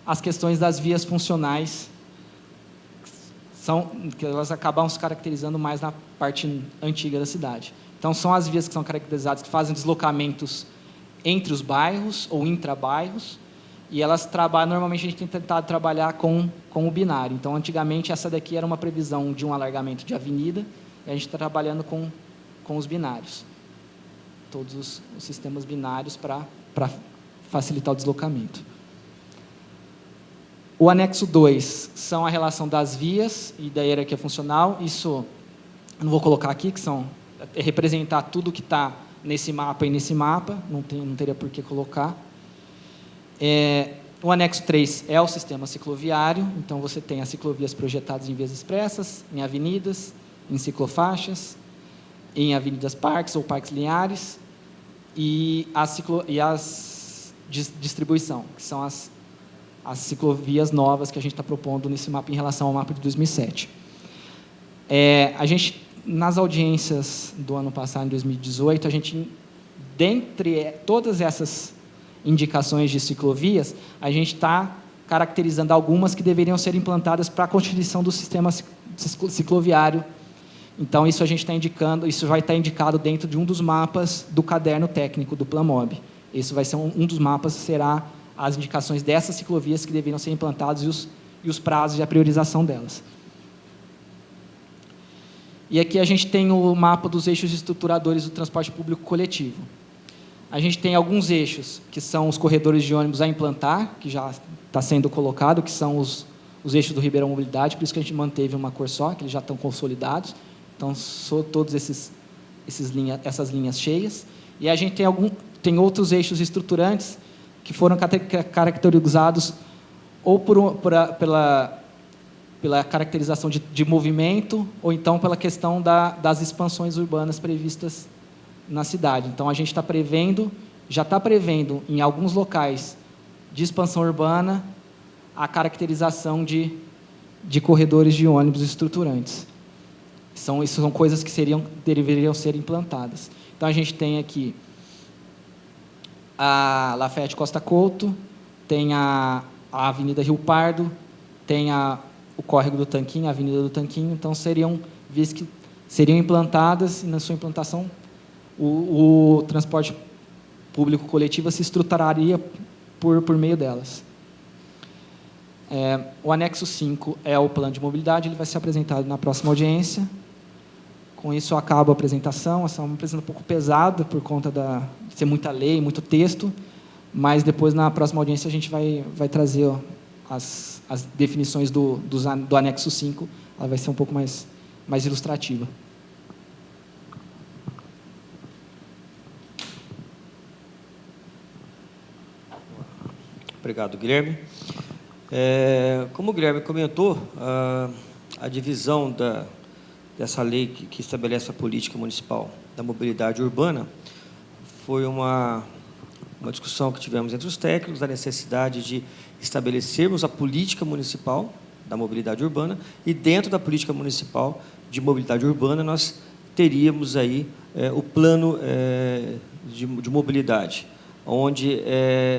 as questões das vias funcionais, que elas acabam se caracterizando mais na parte antiga da cidade. Então, são as vias que são caracterizadas, que fazem deslocamentos entre os bairros ou intra-bairros, e elas trabalham, normalmente a gente tem tentado trabalhar com o binário. Então, antigamente, essa daqui era uma previsão de um alargamento de avenida, e a gente está trabalhando com os binários. Todos os sistemas binários para facilitar o deslocamento. O anexo 2 são a relação das vias e da hierarquia funcional. Isso eu não vou colocar aqui, que é representar tudo que está nesse mapa e nesse mapa, não teria por que colocar. O anexo 3 é o sistema cicloviário, então você tem as ciclovias projetadas em vias expressas, em avenidas, em ciclofaixas, em avenidas parques ou parques lineares, e as distribuição, que são as ciclovias novas que a gente está propondo nesse mapa em relação ao mapa de 2007. A gente, nas audiências do ano passado, em 2018, a gente, dentre todas essas indicações de ciclovias, a gente está caracterizando algumas que deveriam ser implantadas para a constituição do sistema cicloviário. Então, isso a gente está indicando, isso vai estar indicado dentro de um dos mapas do caderno técnico do Planmob. Isso vai ser um dos mapas, será as indicações dessas ciclovias que deveriam ser implantadas e os prazos e a priorização delas. E aqui a gente tem o mapa dos eixos estruturadores do transporte público coletivo. A gente tem alguns eixos, que são os corredores de ônibus a implantar, que já está sendo colocado, que são os eixos do Ribeirão Mobilidade, por isso que a gente manteve uma cor só, que eles já estão consolidados. Então, são todas essas linhas cheias. E a gente tem outros eixos estruturantes que foram caracterizados ou pela caracterização de movimento, ou então pela questão das expansões urbanas previstas na cidade. Então, a gente já está prevendo, em alguns locais de expansão urbana, a caracterização de corredores de ônibus estruturantes. Isso são coisas que deveriam ser implantadas. Então, a gente tem aqui a Lafayette Costa Couto, tem a Avenida Rio Pardo, tem o Córrego do Tanquinho, a Avenida do Tanquinho. Então, seriam vias que seriam implantadas, e na sua implantação, o transporte público coletivo se estruturaria por meio delas. O anexo 5 é o plano de mobilidade, ele vai ser apresentado na próxima audiência. Com isso, eu acabo a apresentação. Essa é uma apresentação um pouco pesada, por conta de ser muita lei, muito texto, mas depois, na próxima audiência, a gente vai trazer as definições do anexo 5, ela vai ser um pouco mais ilustrativa. Obrigado, Guilherme. Como o Guilherme comentou, a divisão dessa lei que estabelece a política municipal da mobilidade urbana foi uma discussão que tivemos entre os técnicos, da necessidade de estabelecermos a política municipal da mobilidade urbana, e dentro da política municipal de mobilidade urbana nós teríamos aí o plano de mobilidade, onde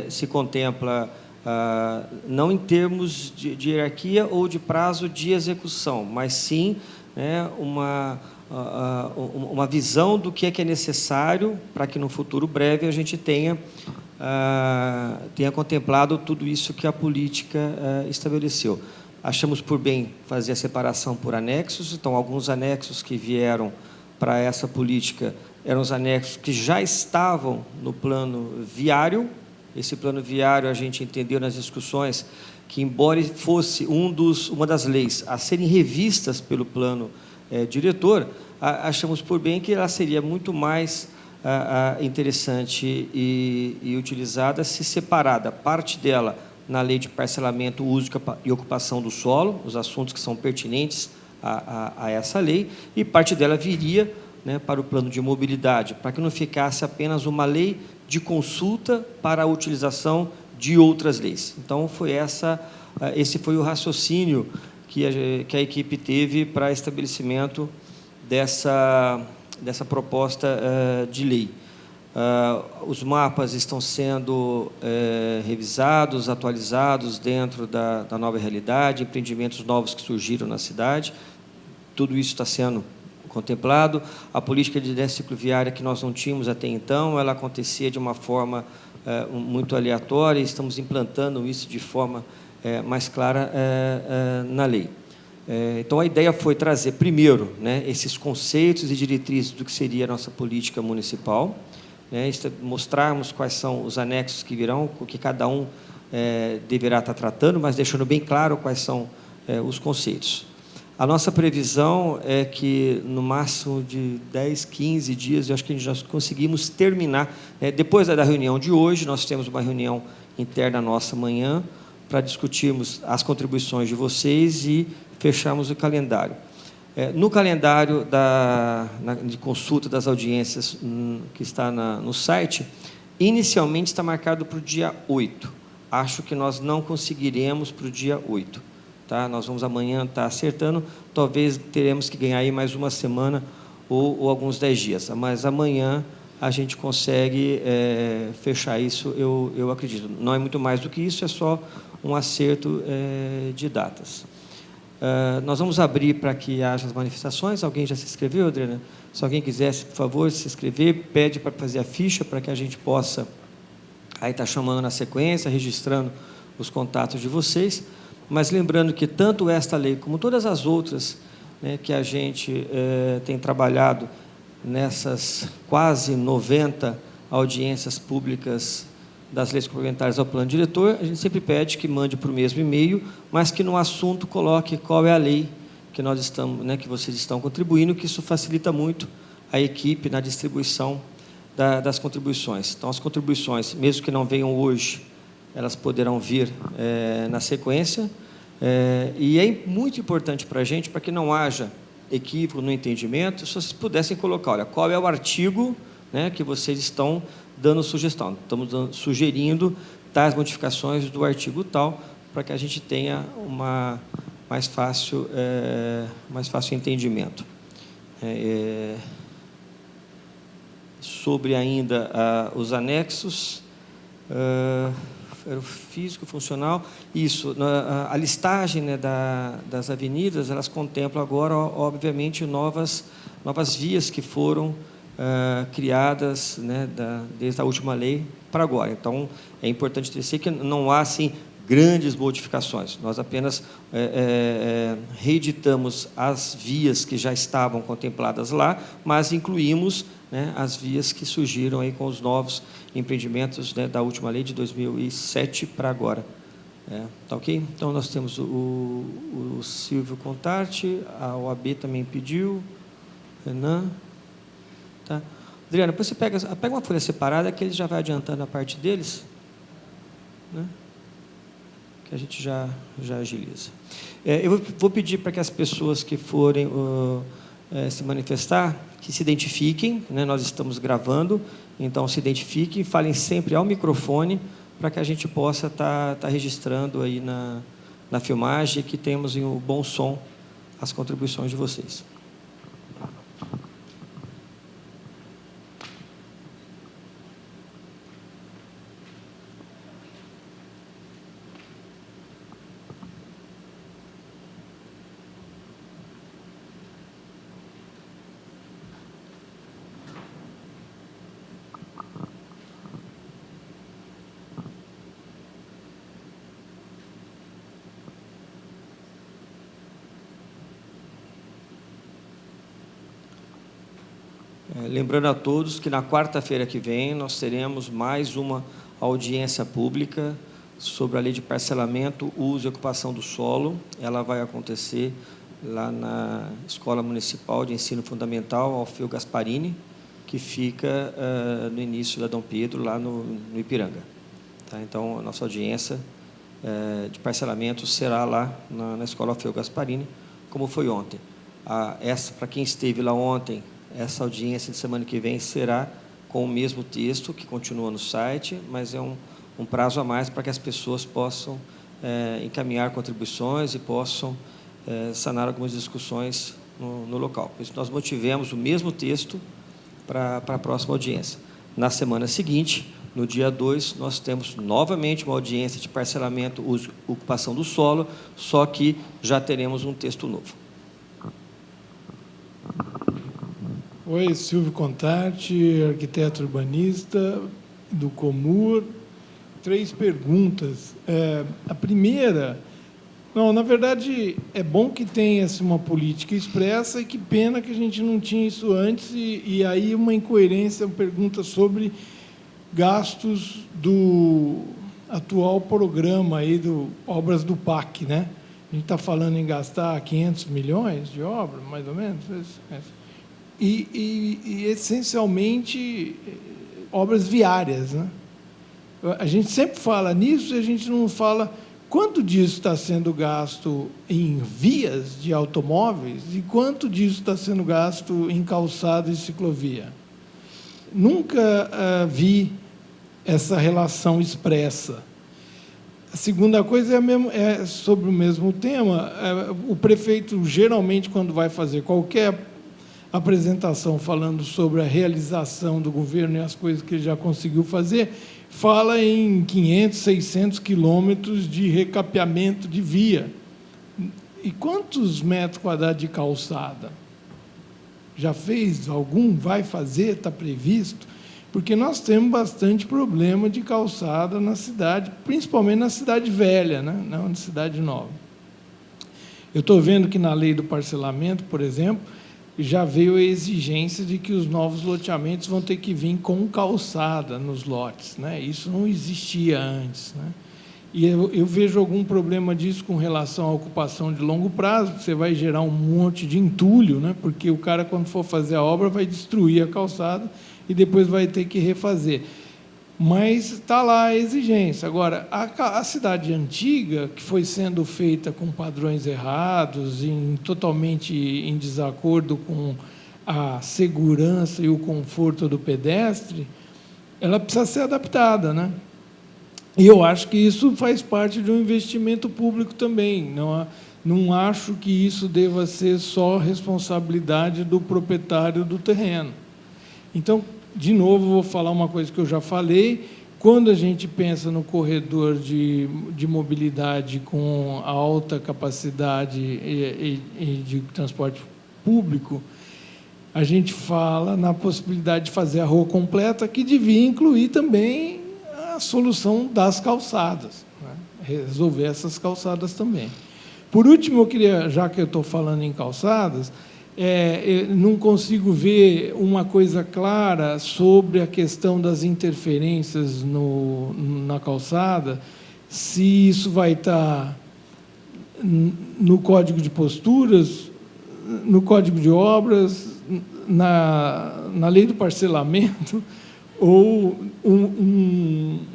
se contempla, não em termos de hierarquia ou de prazo de execução, mas sim uma visão do que é necessário para que, no futuro breve, a gente tenha contemplado tudo isso que a política estabeleceu. achamos por bem fazer a separação por anexos. Então, alguns anexos que vieram para essa política eram os anexos que já estavam no plano viário. Esse plano viário, a gente entendeu nas discussões que, embora fosse uma das leis a serem revistas pelo plano diretor, achamos por bem que ela seria muito mais interessante e utilizada se separada, parte dela na lei de parcelamento, uso e ocupação do solo, os assuntos que são pertinentes a essa lei, e parte dela viria, né, para o plano de mobilidade, para que não ficasse apenas uma lei de consulta para a utilização de outras leis. Então, esse foi o raciocínio que a equipe teve para estabelecimento dessa proposta de lei. Os mapas estão sendo revisados, atualizados dentro da nova realidade, empreendimentos novos que surgiram na cidade, tudo isso está sendo contemplado. A política de déficit cicloviária que nós não tínhamos até então, ela acontecia de uma forma muito aleatória, e estamos implantando isso de forma mais clara na lei. Então, a ideia foi trazer, primeiro, né, esses conceitos e diretrizes do que seria a nossa política municipal, né, mostrarmos quais são os anexos que virão, o que cada um deverá estar tratando, mas deixando bem claro quais são os conceitos. A nossa previsão é que, no máximo de 10, 15 dias, eu acho que a gente já conseguimos terminar. Depois da reunião de hoje, nós temos uma reunião interna nossa amanhã, para discutirmos as contribuições de vocês e fecharmos o calendário. No calendário de consulta das audiências que está no site, inicialmente está marcado para o dia 8. Acho que nós não conseguiremos para o dia 8. Tá? Nós vamos amanhã estar acertando, talvez teremos que ganhar aí mais uma semana ou alguns 10 dias. Mas amanhã a gente consegue fechar isso, eu acredito. Não é muito mais do que isso, é só um acerto de datas. Nós vamos abrir para que haja as manifestações. Alguém já se inscreveu, Adriana? Se alguém quisesse, por favor, se inscrever, pede para fazer a ficha, para que a gente possa aí estar chamando na sequência, registrando os contatos de vocês. Mas lembrando que tanto esta lei, como todas as outras, né, que a gente tem trabalhado nessas quase 90 audiências públicas das leis complementares ao plano diretor, a gente sempre pede que mande para o mesmo e-mail, mas que no assunto coloque qual é a lei que nós estamos, né, que vocês estão contribuindo, que isso facilita muito a equipe na distribuição das contribuições. Então, as contribuições, mesmo que não venham hoje, elas poderão vir na sequência, e é muito importante para a gente, para que não haja equívoco no entendimento, se vocês pudessem colocar, olha, qual é o artigo, né, que vocês estão dando sugestão. Estamos sugerindo tais modificações do artigo tal, para que a gente tenha mais fácil entendimento. Sobre ainda os anexos, era o físico, funcional, isso, a listagem, né, das avenidas, elas contemplam agora, obviamente, novas vias que foram criadas, né, desde a última lei para agora. Então, é importante dizer que não há, assim, grandes modificações. Nós apenas reeditamos as vias que já estavam contempladas lá, mas incluímos, né, as vias que surgiram aí com os novos empreendimentos, né, da última lei de 2007 para agora. Tá ok? Então, nós temos o Silvio Contarte, a OAB também pediu, Renan. Tá? Adriana, depois você pega uma folha separada, que ele já vai adiantando a parte deles, né? Que a gente já agiliza. Eu vou pedir para que as pessoas que forem se manifestar, que se identifiquem, né? Nós estamos gravando, então se identifiquem, falem sempre ao microfone, para que a gente possa estar registrando aí na filmagem, que temos em um bom som as contribuições de vocês. Lembrando a todos que na quarta-feira que vem nós teremos mais uma audiência pública sobre a lei de parcelamento, uso e ocupação do solo. Ela vai acontecer lá na Escola Municipal de Ensino Fundamental Alfeu Gasparini, que fica no início da Dom Pedro, lá no Ipiranga. Tá? Então, a nossa audiência de parcelamento será lá na Escola Alfeu Gasparini, como foi ontem. Para quem esteve lá ontem, essa audiência de semana que vem será com o mesmo texto, que continua no site, mas é um prazo a mais para que as pessoas possam encaminhar contribuições e possam sanar algumas discussões no local. Por isso, nós mantivemos o mesmo texto para a próxima audiência. Na semana seguinte, no dia 2, nós temos novamente uma audiência de parcelamento, uso e ocupação do solo, só que já teremos um texto novo. Oi, Silvio Contarte, arquiteto urbanista do Comur. 3 perguntas. A primeira, na verdade, é bom que tenha uma política expressa e que pena que a gente não tinha isso antes, e aí uma incoerência, uma pergunta sobre gastos do atual programa aí obras do PAC, né? A gente está falando em gastar 500 milhões de obra, mais ou menos, e essencialmente obras viárias, né? A gente sempre fala nisso e a gente não fala quanto disso está sendo gasto em vias de automóveis e quanto disso está sendo gasto em calçada e ciclovia. Nunca vi essa relação expressa. A segunda coisa é sobre o mesmo tema. O prefeito, geralmente, quando vai fazer qualquer apresentação falando sobre a realização do governo e as coisas que ele já conseguiu fazer, fala em 500, 600 quilômetros de recapeamento de via. E quantos metros quadrados de calçada? Já fez algum? Vai fazer? Está previsto? Porque nós temos bastante problema de calçada na cidade, principalmente na cidade velha, né? Não na cidade nova. Eu estou vendo que na lei do parcelamento, por exemplo, já veio a exigência de que os novos loteamentos vão ter que vir com calçada nos lotes, né? Isso não existia antes, né? E eu vejo algum problema disso com relação à ocupação de longo prazo. Você vai gerar um monte de entulho, né? Porque o cara, quando for fazer a obra, vai destruir a calçada e depois vai ter que refazer. Mas está lá a exigência. Agora, a cidade antiga, que foi sendo feita com padrões errados, totalmente em desacordo com a segurança e o conforto do pedestre, ela precisa ser adaptada, né? E eu acho que isso faz parte de um investimento público também. Não acho que isso deva ser só responsabilidade do proprietário do terreno. Então, de novo, vou falar uma coisa que eu já falei. Quando a gente pensa no corredor de mobilidade com alta capacidade e de transporte público, a gente fala na possibilidade de fazer a rua completa, que devia incluir também a solução das calçadas, né? Resolver essas calçadas também. Por último, eu queria, já que eu estou falando em calçadas, eu não consigo ver uma coisa clara sobre a questão das interferências na calçada, se isso vai estar no Código de Posturas, no Código de Obras, na lei do parcelamento, ou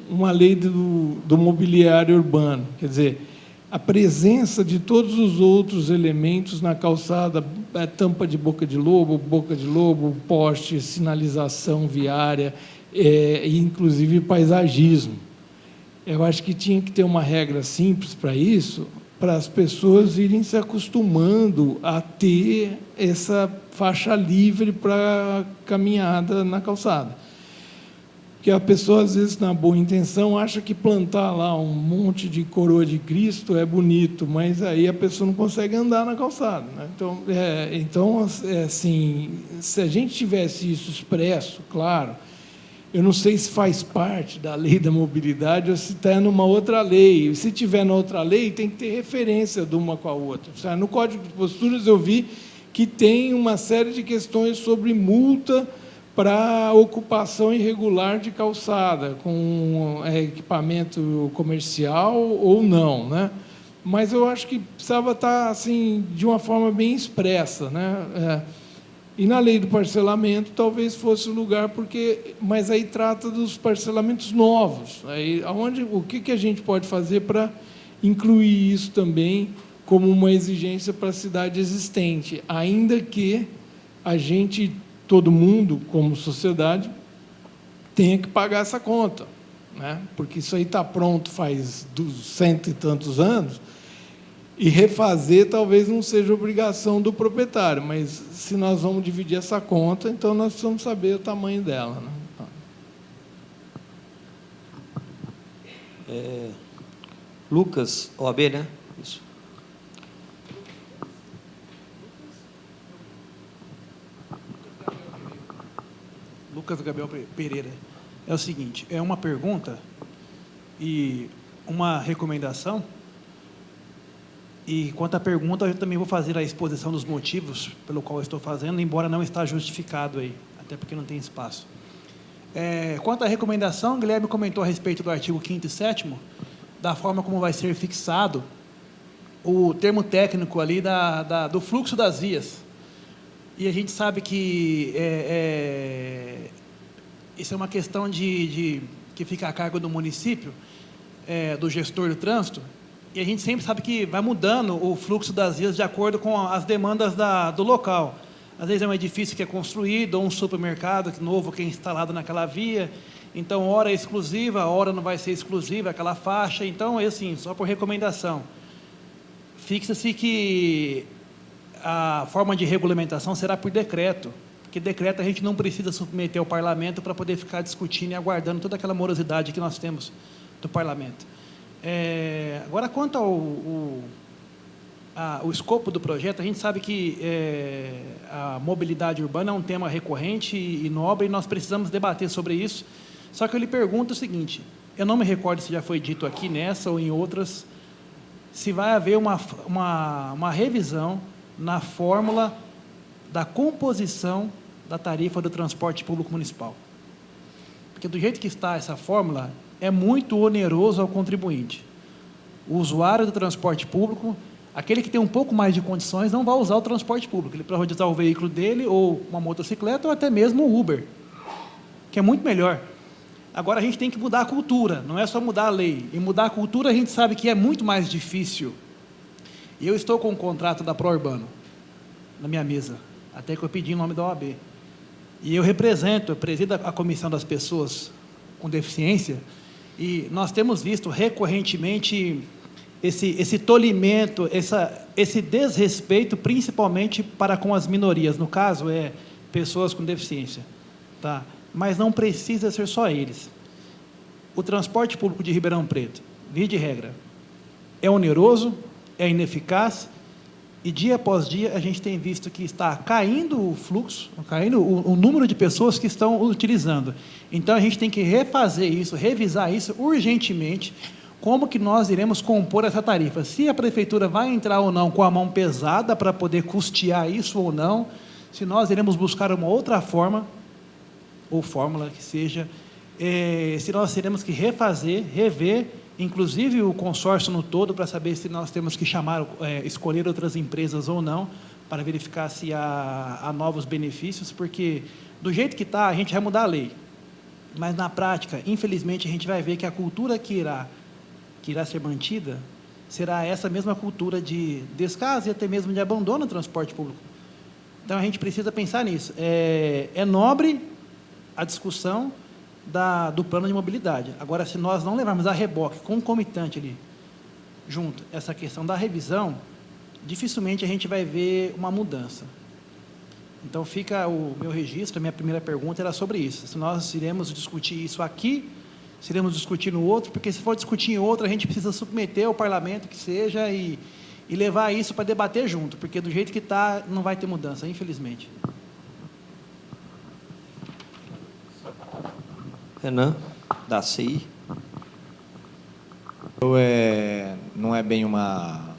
uma lei do mobiliário urbano. Quer dizer, a presença de todos os outros elementos na calçada, tampa de boca de lobo, poste, sinalização viária, inclusive paisagismo. Eu acho que tinha que ter uma regra simples para isso, para as pessoas irem se acostumando a ter essa faixa livre para caminhada na calçada. Porque a pessoa, às vezes, na boa intenção, acha que plantar lá um monte de coroa de Cristo é bonito, mas aí a pessoa não consegue andar na calçada, né? Então, assim, se a gente tivesse isso expresso, claro, eu não sei se faz parte da lei da mobilidade ou se está numa outra lei. Se tiver na outra lei, tem que ter referência de uma com a outra. No Código de Posturas, eu vi que tem uma série de questões sobre multa para ocupação irregular de calçada, com equipamento comercial ou não, né? Mas eu acho que precisava estar assim de uma forma bem expressa, né? E na lei do parcelamento talvez fosse o lugar, mas aí trata dos parcelamentos novos. Aí, o que a gente pode fazer para incluir isso também como uma exigência para a cidade existente, ainda que a gente, todo mundo, como sociedade, tenha que pagar essa conta, né? Porque isso aí está pronto faz 100 e tantos anos, e refazer talvez não seja obrigação do proprietário, mas se nós vamos dividir essa conta, então nós precisamos saber o tamanho dela, né? Lucas, OAB, né? Isso. Lucas Gabriel Pereira. É o seguinte, é uma pergunta e uma recomendação. E quanto à pergunta, eu também vou fazer a exposição dos motivos pelo qual eu estou fazendo, embora não está justificado aí, até porque não tem espaço. Quanto à recomendação, Guilherme comentou a respeito do artigo 5º e 7º, da forma como vai ser fixado o termo técnico ali do fluxo das vias. E a gente sabe que isso é uma questão que fica a cargo do município, do gestor do trânsito, e a gente sempre sabe que vai mudando o fluxo das vias de acordo com as demandas do local. Às vezes é um edifício que é construído, ou um supermercado novo que é instalado naquela via, então hora é exclusiva, hora não vai ser exclusiva, aquela faixa. Então, assim, só por recomendação, fixa-se que a forma de regulamentação será por decreto, porque decreto a gente não precisa submeter ao parlamento para poder ficar discutindo e aguardando toda aquela morosidade que nós temos do parlamento. Agora, quanto ao escopo do projeto, a gente sabe que a mobilidade urbana é um tema recorrente e nobre, e nós precisamos debater sobre isso. Só que eu lhe pergunto o seguinte, eu não me recordo se já foi dito aqui nessa ou em outras, se vai haver uma revisão na fórmula da composição da tarifa do transporte público municipal. Porque do jeito que está essa fórmula, é muito oneroso ao contribuinte. O usuário do transporte público, aquele que tem um pouco mais de condições, não vai usar o transporte público. Ele pode usar o veículo dele, ou uma motocicleta, ou até mesmo o Uber, que é muito melhor. Agora, a gente tem que mudar a cultura, não é só mudar a lei. E mudar a cultura, a gente sabe que é muito mais difícil. E eu estou com um contrato da ProUrbano na minha mesa, até que eu pedi em nome da OAB. E eu presido a comissão das pessoas com deficiência, e nós temos visto recorrentemente esse tolimento, esse desrespeito, principalmente para com as minorias, no caso, pessoas com deficiência. Tá? Mas não precisa ser só eles. O transporte público de Ribeirão Preto, via de regra, é oneroso, é ineficaz, e dia após dia a gente tem visto que está caindo o fluxo, caindo o número de pessoas que estão utilizando. Então, a gente tem que refazer isso, revisar isso urgentemente, como que nós iremos compor essa tarifa. Se a prefeitura vai entrar ou não com a mão pesada para poder custear isso ou não, se nós iremos buscar uma outra forma, ou fórmula que seja, se nós teremos que rever, inclusive o consórcio no todo, para saber se nós temos que escolher outras empresas ou não, para verificar se há novos benefícios, porque do jeito que está, a gente vai mudar a lei. Mas na prática, infelizmente, a gente vai ver que a cultura que irá ser mantida será essa mesma cultura de descaso e até mesmo de abandono do transporte público. Então, a gente precisa pensar nisso. É nobre a discussão do plano de mobilidade. Agora, se nós não levarmos a reboque, concomitante ali, junto, essa questão da revisão, dificilmente a gente vai ver uma mudança. Então, fica o meu registro, a minha primeira pergunta era sobre isso. Se nós iremos discutir isso aqui, se iremos discutir no outro, porque se for discutir em outro, a gente precisa submeter ao parlamento, que seja, e levar isso para debater junto, porque do jeito que está, não vai ter mudança, infelizmente. Renan, da CI. Não é bem uma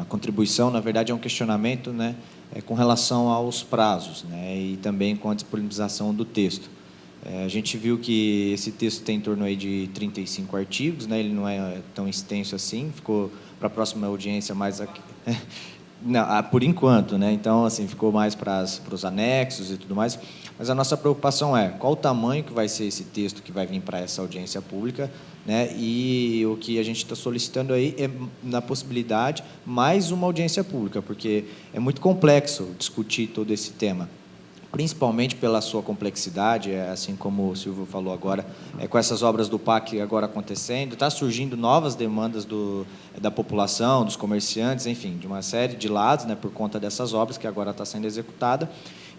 contribuição, na verdade é um questionamento, né? com relação aos prazos, né, e também com a disponibilização do texto. A gente viu que esse texto tem em torno aí de 35 artigos, né, ele não é tão extenso assim, ficou para a próxima audiência mais aqui, não, por enquanto, né? Então, assim, ficou mais para os anexos e tudo mais. Mas a nossa preocupação é qual o tamanho que vai ser esse texto que vai vir para essa audiência pública, né? E o que a gente está solicitando aí é, na possibilidade, mais uma audiência pública, porque é muito complexo discutir todo esse tema, principalmente pela sua complexidade, assim como o Silvio falou agora, com essas obras do PAC agora acontecendo, está surgindo novas demandas da população, dos comerciantes, enfim, de uma série de lados, né, por conta dessas obras que agora está sendo executada.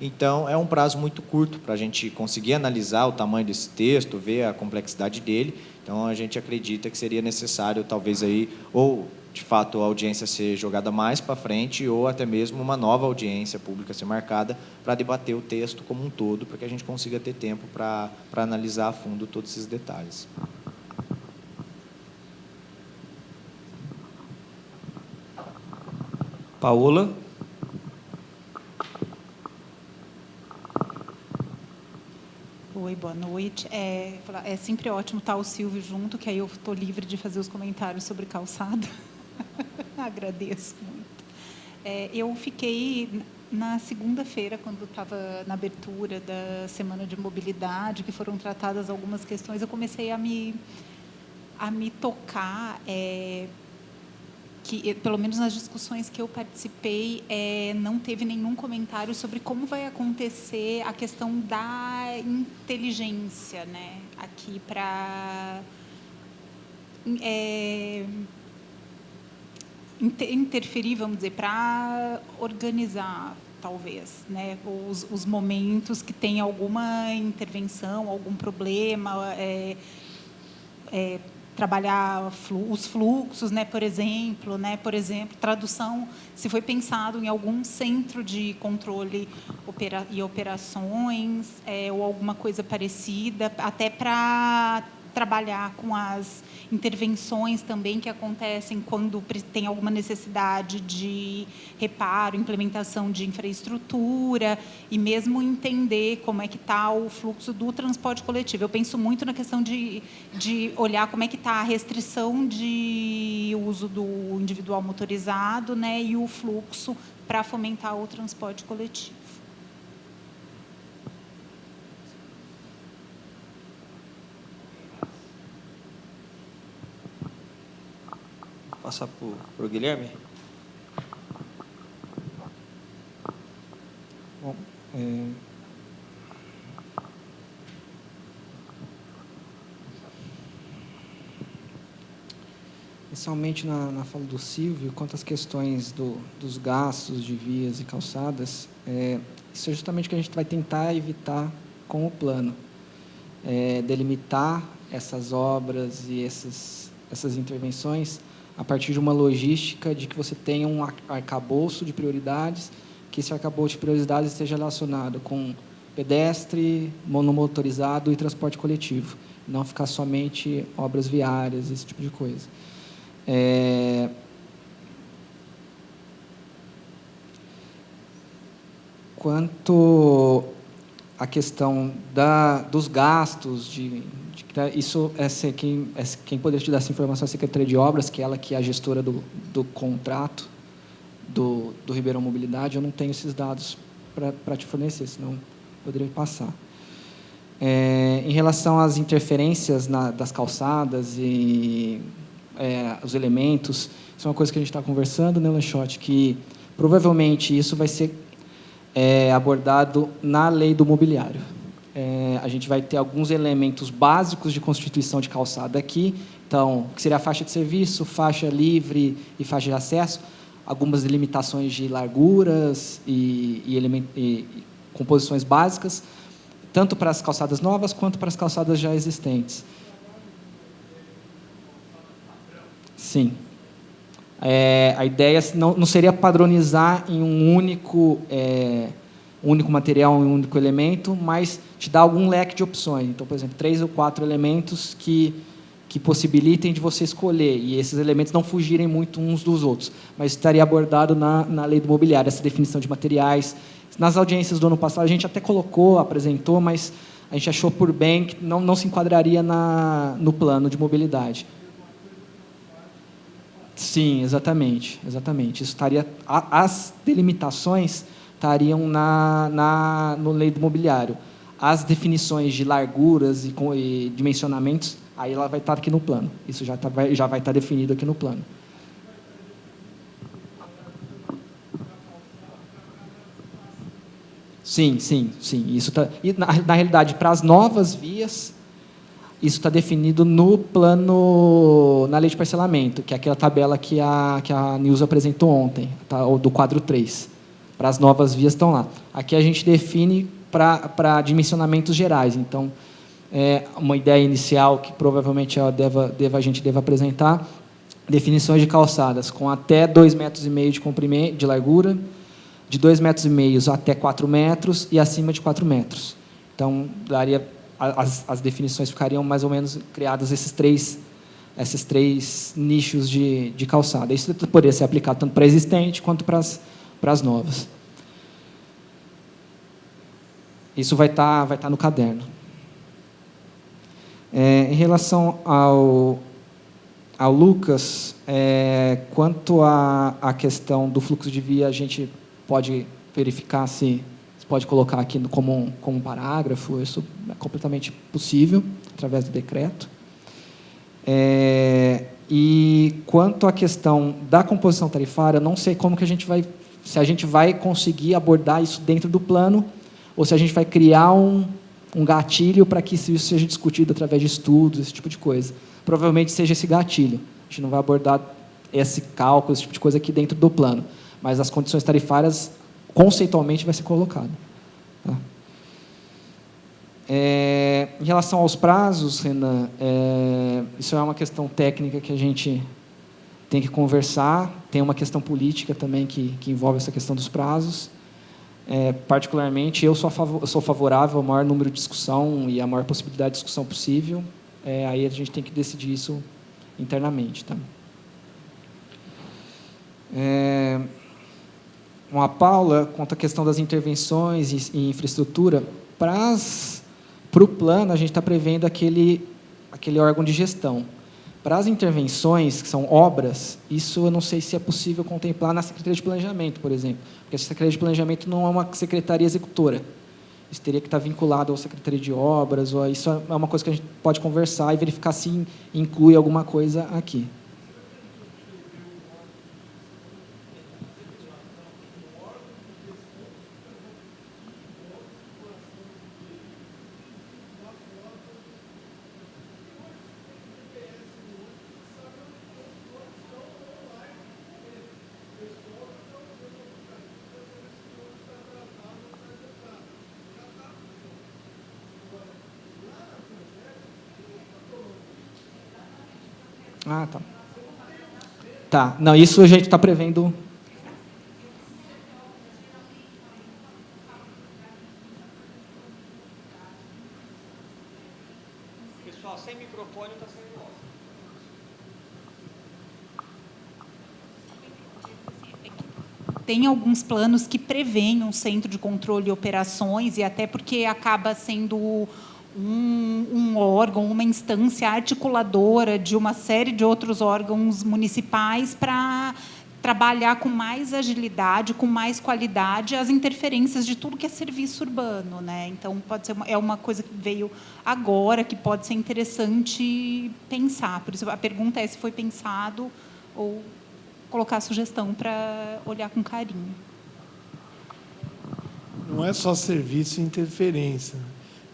Então, é um prazo muito curto para a gente conseguir analisar o tamanho desse texto, ver a complexidade dele. Então, a gente acredita que seria necessário, talvez, aí, ou de fato a audiência ser jogada mais para frente ou até mesmo uma nova audiência pública ser marcada para debater o texto como um todo, para que a gente consiga ter tempo para analisar a fundo todos esses detalhes. Paola. Oi, boa noite. É sempre ótimo estar o Silvio junto, que aí eu estou livre de fazer os comentários sobre calçada. Agradeço muito. Eu fiquei na segunda-feira, quando estava na abertura da Semana de Mobilidade, que foram tratadas algumas questões, eu comecei a me tocar, que, pelo menos nas discussões que eu participei, não teve nenhum comentário sobre como vai acontecer a questão da inteligência, né, aqui para interferir, vamos dizer, para organizar, talvez, né, os momentos que tem alguma intervenção, algum problema, trabalhar os fluxos, né, por exemplo, tradução, se foi pensado em algum centro de controle e operações, ou alguma coisa parecida, até para trabalhar com as intervenções também que acontecem quando tem alguma necessidade de reparo, implementação de infraestrutura, e mesmo entender como é que está o fluxo do transporte coletivo. Eu penso muito na questão de olhar como é que está a restrição de uso do individual motorizado, né, e o fluxo para fomentar o transporte coletivo. Passar para o Guilherme. Bom, inicialmente na fala do Silvio, quanto às questões dos gastos de vias e calçadas, isso é justamente o que a gente vai tentar evitar com o plano, delimitar essas obras e essas intervenções a partir de uma logística de que você tenha um arcabouço de prioridades, que esse arcabouço de prioridades esteja relacionado com pedestre, monomotorizado e transporte coletivo, não ficar somente obras viárias, esse tipo de coisa. Quanto à questão dos gastos, isso quem poderia te dar essa informação é a Secretaria de Obras, que é ela que é a gestora do contrato do Ribeirão Mobilidade. Eu não tenho esses dados para te fornecer, senão poderia passar. Em relação às interferências das calçadas e os elementos, isso é uma coisa que a gente está conversando, né, Lanchotti, que provavelmente isso vai ser abordado na lei do mobiliário. A gente vai ter alguns elementos básicos de constituição de calçada aqui, então, que seria a faixa de serviço, faixa livre e faixa de acesso, algumas delimitações de larguras e composições básicas, tanto para as calçadas novas quanto para as calçadas já existentes. Sim. A ideia não seria padronizar em um único material, em um único elemento, mas te dar algum leque de opções. Então, por exemplo, 3 ou 4 elementos que que possibilitem de você escolher, e esses elementos não fugirem muito uns dos outros, mas estaria abordado na lei do mobiliário, essa definição de materiais. Nas audiências do ano passado, a gente até colocou, apresentou, mas a gente achou por bem que não se enquadraria no plano de mobilidade. Sim, exatamente. Isso estaria, as delimitações estariam no lei do mobiliário. As definições de larguras e dimensionamentos, aí ela vai estar aqui no plano. Isso já vai estar definido aqui no plano. Sim. Isso tá, e na realidade, para as novas vias, isso está definido no plano, na lei de parcelamento, que é aquela tabela que a Nilza apresentou ontem, tá, do quadro 3. Para as novas vias estão lá. Aqui a gente define para dimensionamentos gerais. Então, uma ideia inicial que provavelmente a gente deva apresentar, definições de calçadas com até 2,5 metros de comprimento, de largura, de 2,5 metros até 4 metros e acima de 4 metros. Então, as definições ficariam mais ou menos criadas esses três nichos de calçada. Isso poderia ser aplicado tanto para a existente quanto para as novas. Isso vai estar no caderno. Em relação ao Lucas, quanto à questão do fluxo de via, a gente pode verificar se pode colocar aqui como um parágrafo, isso é completamente possível, através do decreto. E quanto à questão da composição tarifária, não sei como que se a gente vai conseguir abordar isso dentro do plano, ou se a gente vai criar um gatilho para que isso seja discutido através de estudos, esse tipo de coisa. Provavelmente seja esse gatilho. A gente não vai abordar esse cálculo, esse tipo de coisa aqui dentro do plano, mas as condições tarifárias, conceitualmente, vai ser colocado. Tá? Em relação aos prazos, Renan, isso é uma questão técnica que a gente tem que conversar, tem uma questão política também que envolve essa questão dos prazos. Particularmente, eu sou favorável ao maior número de discussão e à maior possibilidade de discussão possível. Aí a gente tem que decidir isso internamente. Tá? A Paula, quanto à questão das intervenções e infraestrutura, para o plano, a gente está prevendo aquele órgão de gestão. Para as intervenções, que são obras, isso eu não sei se é possível contemplar na Secretaria de Planejamento, por exemplo, porque a Secretaria de Planejamento não é uma secretaria executora. Isso teria que estar vinculado à Secretaria de Obras, isso é uma coisa que a gente pode conversar e verificar se inclui alguma coisa aqui. Ah, tá. Tá, não, isso a gente está prevendo. Pessoal, sem microfone está sendo ótimo. Tem alguns planos que prevêem um centro de controle e operações, e até porque acaba sendo um órgão, uma instância articuladora de uma série de outros órgãos municipais para trabalhar com mais agilidade, com mais qualidade, as interferências de tudo que é serviço urbano, né? Então, pode ser uma coisa que veio agora, que pode ser interessante pensar. Por isso, a pergunta é se foi pensado ou colocar a sugestão para olhar com carinho. Não é só serviço e interferência.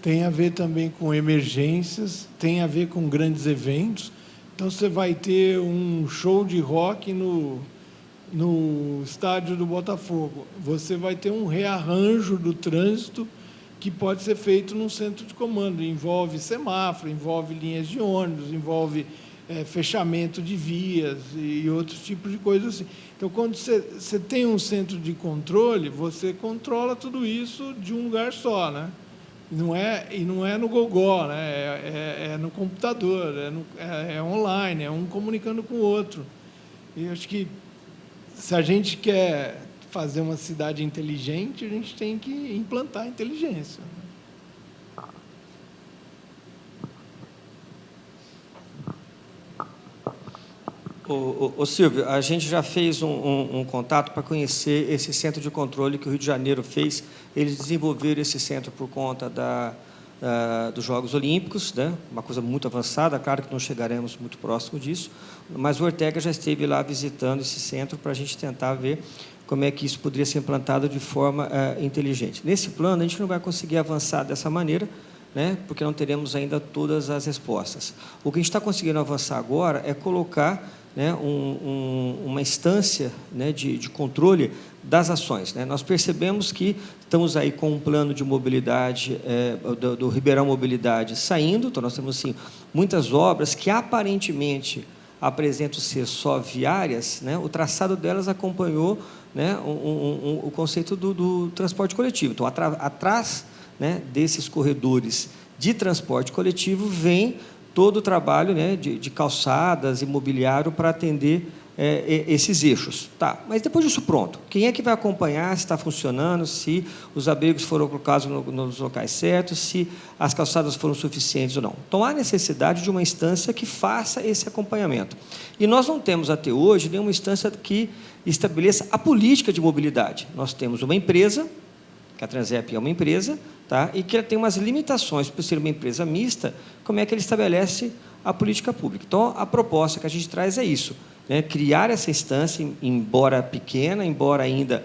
Tem a ver também com emergências, tem a ver com grandes eventos. Então, você vai ter um show de rock no estádio do Botafogo. Você vai ter um rearranjo do trânsito que pode ser feito num centro de comando. Envolve semáforo, envolve linhas de ônibus, envolve fechamento de vias e outros tipos de coisas assim. Então, quando você tem um centro de controle, você controla tudo isso de um lugar só, né? Não é no gogó, né? É no computador, é online, é um comunicando com o outro. E eu acho que, se a gente quer fazer uma cidade inteligente, a gente tem que implantar a inteligência. Ô Silvio, a gente já fez um contato para conhecer esse centro de controle que o Rio de Janeiro fez. Eles desenvolveram esse centro por conta dos Jogos Olímpicos, né? Uma coisa muito avançada, claro que não chegaremos muito próximo disso, mas o Ortega já esteve lá visitando esse centro para a gente tentar ver como é que isso poderia ser implantado de forma inteligente. Nesse plano, a gente não vai conseguir avançar dessa maneira, né? Porque não teremos ainda todas as respostas. O que a gente está conseguindo avançar agora é colocar, né, uma instância, né, de controle das ações, né? Nós percebemos que estamos aí com um plano de mobilidade do Ribeirão Mobilidade saindo, então nós temos assim, muitas obras que aparentemente apresentam ser só viárias, né? O traçado delas acompanhou, né, o conceito do transporte coletivo. Então, atrás, né, desses corredores de transporte coletivo vem todo o trabalho, né, de calçadas, imobiliário, para atender esses eixos. Tá, mas depois disso pronto, quem é que vai acompanhar se está funcionando, se os abrigos foram colocados nos locais certos, se as calçadas foram suficientes ou não? Então, há necessidade de uma instância que faça esse acompanhamento. E nós não temos, até hoje, nenhuma instância que estabeleça a política de mobilidade. Nós temos uma empresa, que a Transep é uma empresa, tá? E que ela tem umas limitações, por ser uma empresa mista, como é que ele estabelece a política pública. Então, a proposta que a gente traz é isso, né? Criar essa instância, embora pequena, embora ainda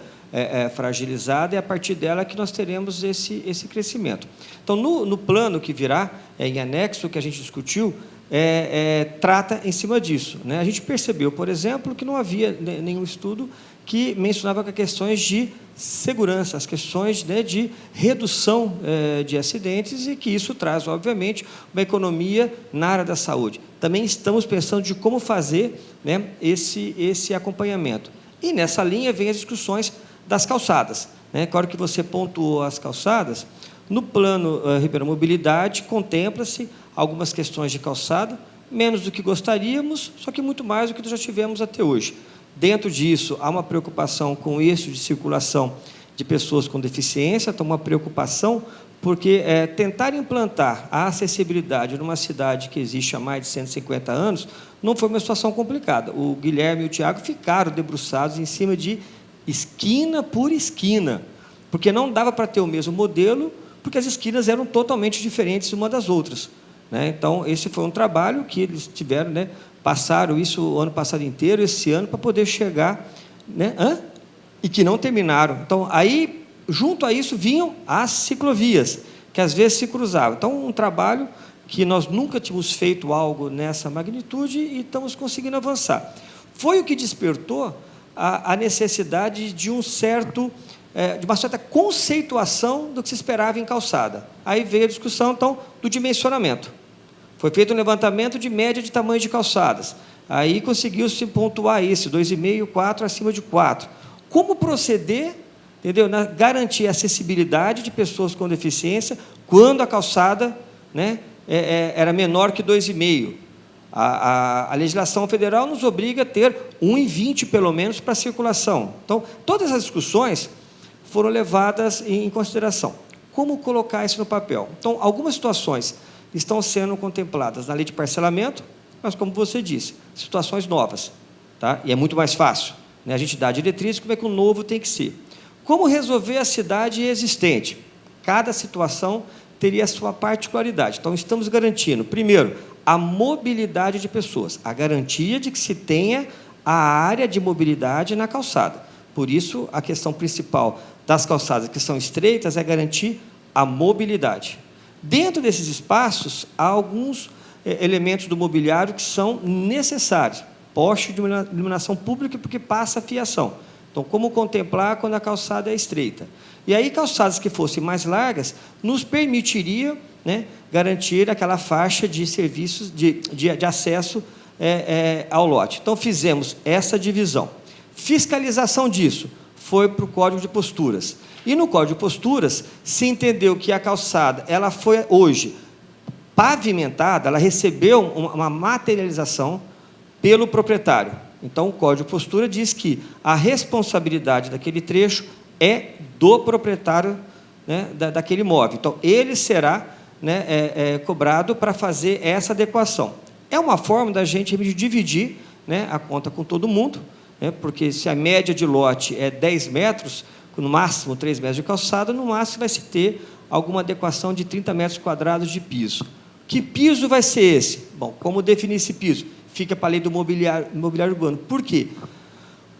fragilizada, e a partir dela que nós teremos esse crescimento. Então, no plano que virá, em anexo, que a gente discutiu, trata em cima disso, né? A gente percebeu, por exemplo, que não havia nenhum estudo que mencionava questões de segurança, as questões, né, de redução de acidentes, e que isso traz, obviamente, uma economia na área da saúde. Também estamos pensando de como fazer, né, esse acompanhamento. E, nessa linha, vem as discussões das calçadas, né? Claro que você pontuou as calçadas. No plano Ribeirão Mobilidade, contempla-se algumas questões de calçada, menos do que gostaríamos, só que muito mais do que nós já tivemos até hoje. Dentro disso, há uma preocupação com o eixo de circulação de pessoas com deficiência, então uma preocupação, porque tentar implantar a acessibilidade numa cidade que existe há mais de 150 anos não foi uma situação complicada. O Guilherme e o Tiago ficaram debruçados em cima de esquina por esquina, porque não dava para ter o mesmo modelo, porque as esquinas eram totalmente diferentes uma das outras, né? Então, esse foi um trabalho que eles tiveram, né? Passaram isso o ano passado inteiro, esse ano, para poder chegar, né? E que não terminaram. Então, aí, junto a isso, vinham as ciclovias, que às vezes se cruzavam. Então, um trabalho que nós nunca tínhamos feito algo nessa magnitude e estamos conseguindo avançar. Foi o que despertou a necessidade de de uma certa conceituação do que se esperava em calçada. Aí veio a discussão, então, do dimensionamento. Foi feito um levantamento de média de tamanho de calçadas. Aí conseguiu-se pontuar isso, 2,5, 4, acima de 4. Como proceder, entendeu? Garantir a acessibilidade de pessoas com deficiência quando a calçada, né, era menor que 2,5. A legislação federal nos obriga a ter 1,20 pelo menos para circulação. Então, todas as discussões foram levadas em consideração. Como colocar isso no papel? Então, algumas situações estão sendo contempladas na lei de parcelamento, mas, como você disse, situações novas, tá? E é muito mais fácil, né? A gente dá diretriz como é que o novo tem que ser. Como resolver a cidade existente? Cada situação teria a sua particularidade. Então, estamos garantindo, primeiro, a mobilidade de pessoas, a garantia de que se tenha a área de mobilidade na calçada. Por isso, a questão principal das calçadas que são estreitas é garantir a mobilidade. Dentro desses espaços, há alguns elementos do mobiliário que são necessários. Poste de iluminação pública, porque passa a fiação. Então, como contemplar quando a calçada é estreita? E aí, calçadas que fossem mais largas, nos permitiria, né, garantir aquela faixa de serviços, de acesso ao lote. Então, fizemos essa divisão. Fiscalização disso foi para o Código de Posturas. E no Código de Posturas, se entendeu que a calçada, ela foi hoje pavimentada, ela recebeu uma materialização pelo proprietário. Então, o Código de Postura diz que a responsabilidade daquele trecho é do proprietário, né, daquele imóvel. Então, ele será, né, cobrado para fazer essa adequação. É uma forma da gente dividir, né, a conta com todo mundo, né, porque se a média de lote é 10 metros, no máximo 3 metros de calçada, no máximo vai se ter alguma adequação de 30 metros quadrados de piso. Que piso vai ser esse? Bom, como definir esse piso? Fica para a lei do imobiliário urbano. Por quê?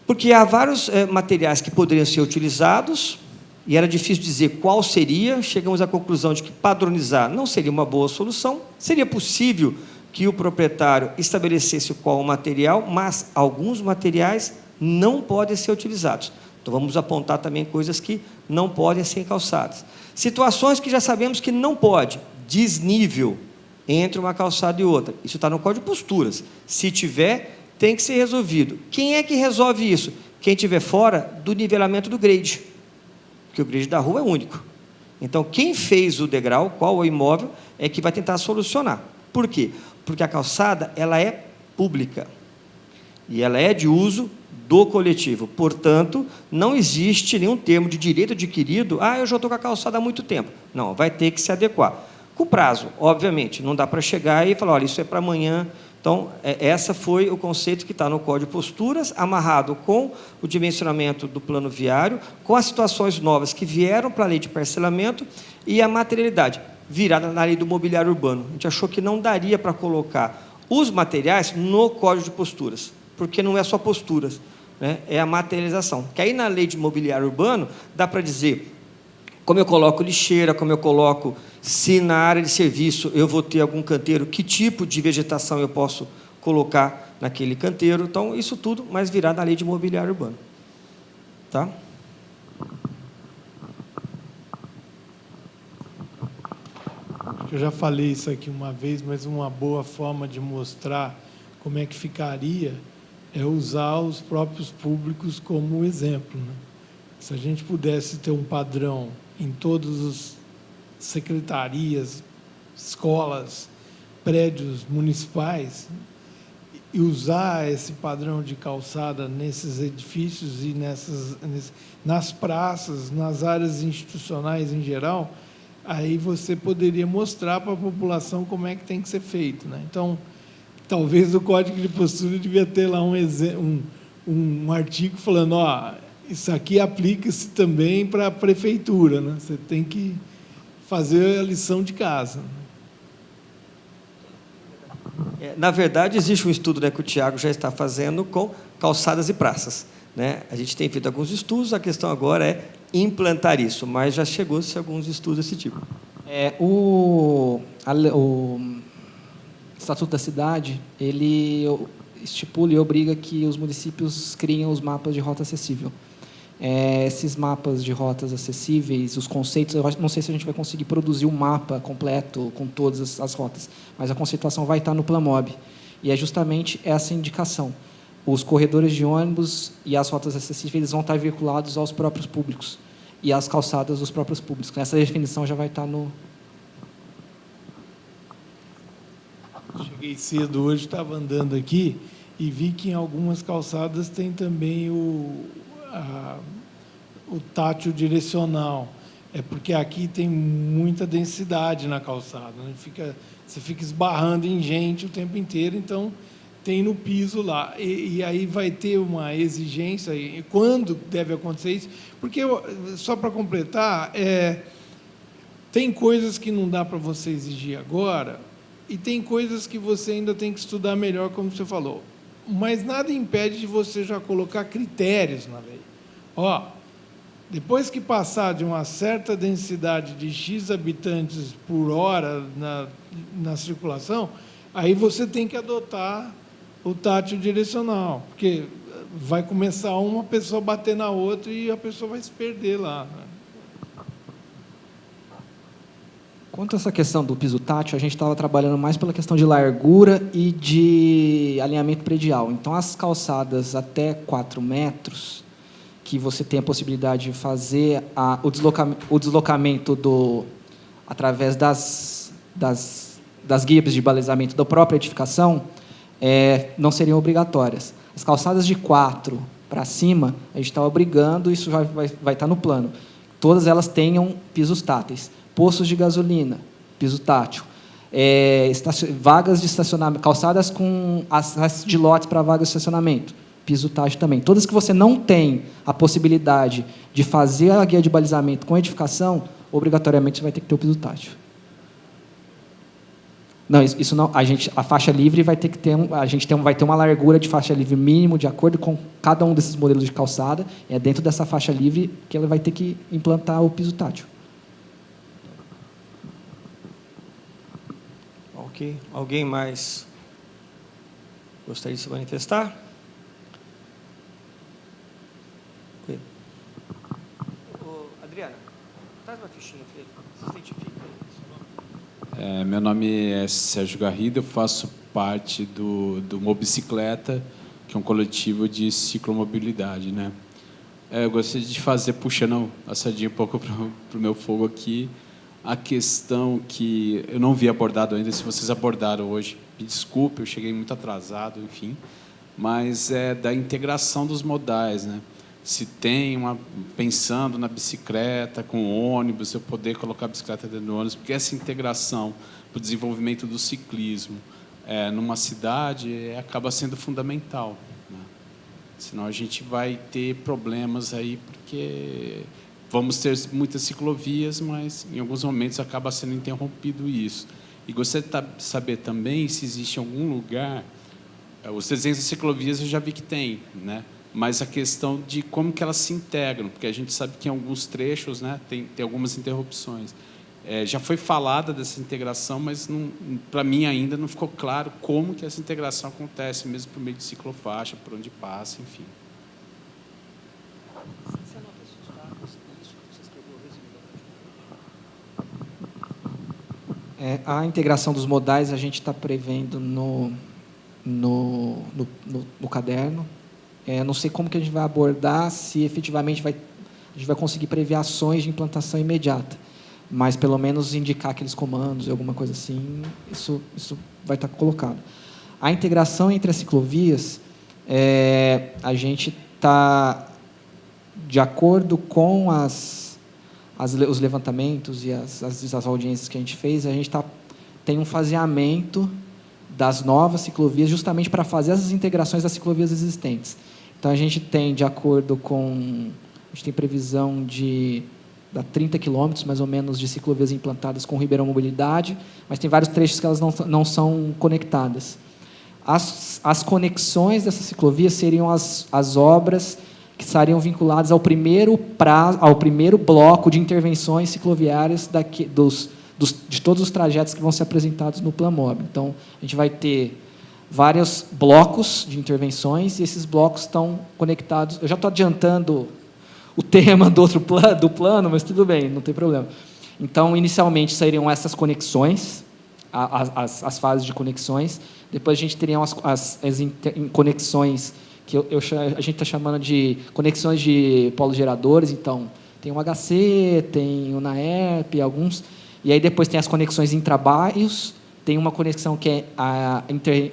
Porque há vários materiais que poderiam ser utilizados, e era difícil dizer qual seria. Chegamos à conclusão de que padronizar não seria uma boa solução. Seria possível que o proprietário estabelecesse qual o material, mas alguns materiais não podem ser utilizados. Então, vamos apontar também coisas que não podem ser calçadas. Situações que já sabemos que não pode. Desnível entre uma calçada e outra. Isso está no Código de Posturas. Se tiver, tem que ser resolvido. Quem é que resolve isso? Quem estiver fora do nivelamento do grade. Porque o grade da rua é único. Então, quem fez o degrau, qual o imóvel, é que vai tentar solucionar. Por quê? Porque a calçada, ela é pública. E ela é de uso do coletivo. Portanto, não existe nenhum termo de direito adquirido, eu já estou com a calçada há muito tempo. Não, vai ter que se adequar. Com prazo, obviamente, não dá para chegar e falar, olha, isso é para amanhã. Então, essa foi o conceito que está no Código de Posturas, amarrado com o dimensionamento do plano viário, com as situações novas que vieram para a lei de parcelamento e a materialidade, virada na lei do mobiliário urbano. A gente achou que não daria para colocar os materiais no Código de Posturas, porque não é só posturas, né? É a materialização. Que aí, na lei de mobiliário urbano, dá para dizer como eu coloco lixeira, como eu coloco, se na área de serviço eu vou ter algum canteiro, que tipo de vegetação eu posso colocar naquele canteiro. Então, isso tudo, mas virá na lei de mobiliário urbano. Tá? Eu já falei isso aqui uma vez, mas uma boa forma de mostrar como é que ficaria é usar os próprios públicos como exemplo, né? Se a gente pudesse ter um padrão em todas as secretarias, escolas, prédios municipais, e usar esse padrão de calçada nesses edifícios e nas praças, nas áreas institucionais em geral, aí você poderia mostrar para a população como é que tem que ser feito, né? Então, talvez o Código de Postura devia ter lá um artigo falando, isso aqui aplica-se também para a prefeitura, né? Você tem que fazer a lição de casa. Na verdade, existe um estudo, né, que o Tiago já está fazendo com calçadas e praças, né? A gente tem feito alguns estudos, a questão agora é implantar isso, mas já chegou-se alguns estudos desse tipo. O Estatuto da Cidade, ele estipula e obriga que os municípios criem os mapas de rota acessível. Esses mapas de rotas acessíveis, os conceitos, eu não sei se a gente vai conseguir produzir um mapa completo com todas as rotas, mas a conceituação vai estar no Planmob. E é justamente essa indicação. Os corredores de ônibus e as rotas acessíveis eles vão estar vinculados aos próprios públicos e às calçadas dos próprios públicos. Essa definição já vai estar no... Cheguei cedo hoje, estava andando aqui e vi que em algumas calçadas tem também o tátil direcional. É porque aqui tem muita densidade na calçada, né? Você fica esbarrando em gente o tempo inteiro, então tem no piso lá. E aí vai ter uma exigência, e quando deve acontecer isso? Porque, só para completar, tem coisas que não dá para você exigir agora, e tem coisas que você ainda tem que estudar melhor, como você falou. Mas nada impede de você já colocar critérios na lei. Depois que passar de uma certa densidade de X habitantes por hora na circulação, aí você tem que adotar o tátil direcional, porque vai começar uma pessoa bater na outra e a pessoa vai se perder lá, né? Quanto a essa questão do piso tátil, a gente estava trabalhando mais pela questão de largura e de alinhamento predial. Então, as calçadas até 4 metros, que você tem a possibilidade de fazer o deslocamento através das guias de balizamento da própria edificação, não seriam obrigatórias. As calçadas de 4 para cima, a gente está obrigando, isso vai estar no plano. Todas elas tenham pisos táteis. Postos de gasolina, piso tátil. Vagas de estacionamento, calçadas com as de lotes para vagas de estacionamento, piso tátil também. Todas que você não tem a possibilidade de fazer a guia de balizamento com edificação, obrigatoriamente você vai ter que ter o piso tátil. Não, isso não. A faixa livre vai ter que ter vai ter uma largura de faixa livre mínimo de acordo com cada um desses modelos de calçada. É dentro dessa faixa livre que ela vai ter que implantar o piso tátil. Ok. Alguém mais gostaria de se manifestar? Ok. Adriana, traz uma fichinha, filho. Se identifica aí. Meu nome é Sérgio Garrido, eu faço parte do Mobicicleta, que é um coletivo de ciclomobilidade, né? Eu gostaria de fazer, puxando a sardinha um pouco para o meu fogo aqui, a questão que eu não vi abordado ainda, se vocês abordaram hoje, me desculpe, eu cheguei muito atrasado, enfim, mas é da integração dos modais, né? Se tem pensando na bicicleta, com o ônibus, eu poder colocar a bicicleta dentro do ônibus, porque essa integração para o desenvolvimento do ciclismo numa cidade acaba sendo fundamental, né? Senão a gente vai ter problemas aí, porque vamos ter muitas ciclovias, mas em alguns momentos acaba sendo interrompido isso. E gostaria de saber também se existe algum lugar, os desenhos das ciclovias eu já vi que tem, né? Mas a questão de como que elas se integram, porque a gente sabe que em alguns trechos, né, tem algumas interrupções. Já foi falada dessa integração, mas para mim ainda não ficou claro como que essa integração acontece, mesmo por meio de ciclofaixa, por onde passa, enfim. A integração dos modais a gente está prevendo no caderno. Não sei como que a gente vai abordar, se efetivamente a gente vai conseguir prever ações de implantação imediata, mas pelo menos indicar aqueles comandos, alguma coisa assim, isso vai estar colocado. A integração entre as ciclovias, a gente está, de acordo com os levantamentos e as audiências que a gente fez, a gente tem um faseamento das novas ciclovias, justamente para fazer essas integrações das ciclovias existentes. Então, a gente tem, de acordo com... A gente tem previsão de 30 quilômetros, mais ou menos, de ciclovias implantadas com Ribeirão Mobilidade, mas tem vários trechos que elas não são conectadas. As conexões dessas ciclovias seriam as obras que estariam vinculadas ao primeiro bloco de intervenções cicloviárias de todos os trajetos que vão ser apresentados no Planmob. Então, a gente vai ter vários blocos de intervenções e esses blocos estão conectados. Eu já estou adiantando o tema do plano, mas tudo bem, não tem problema. Então, inicialmente, seriam essas conexões, as fases de conexões. Depois, a gente teria as conexões que a gente está chamando de conexões de polos geradores. Então, tem o HC, tem o NAEP, alguns... E aí depois tem as conexões intrabairros, tem uma conexão que é a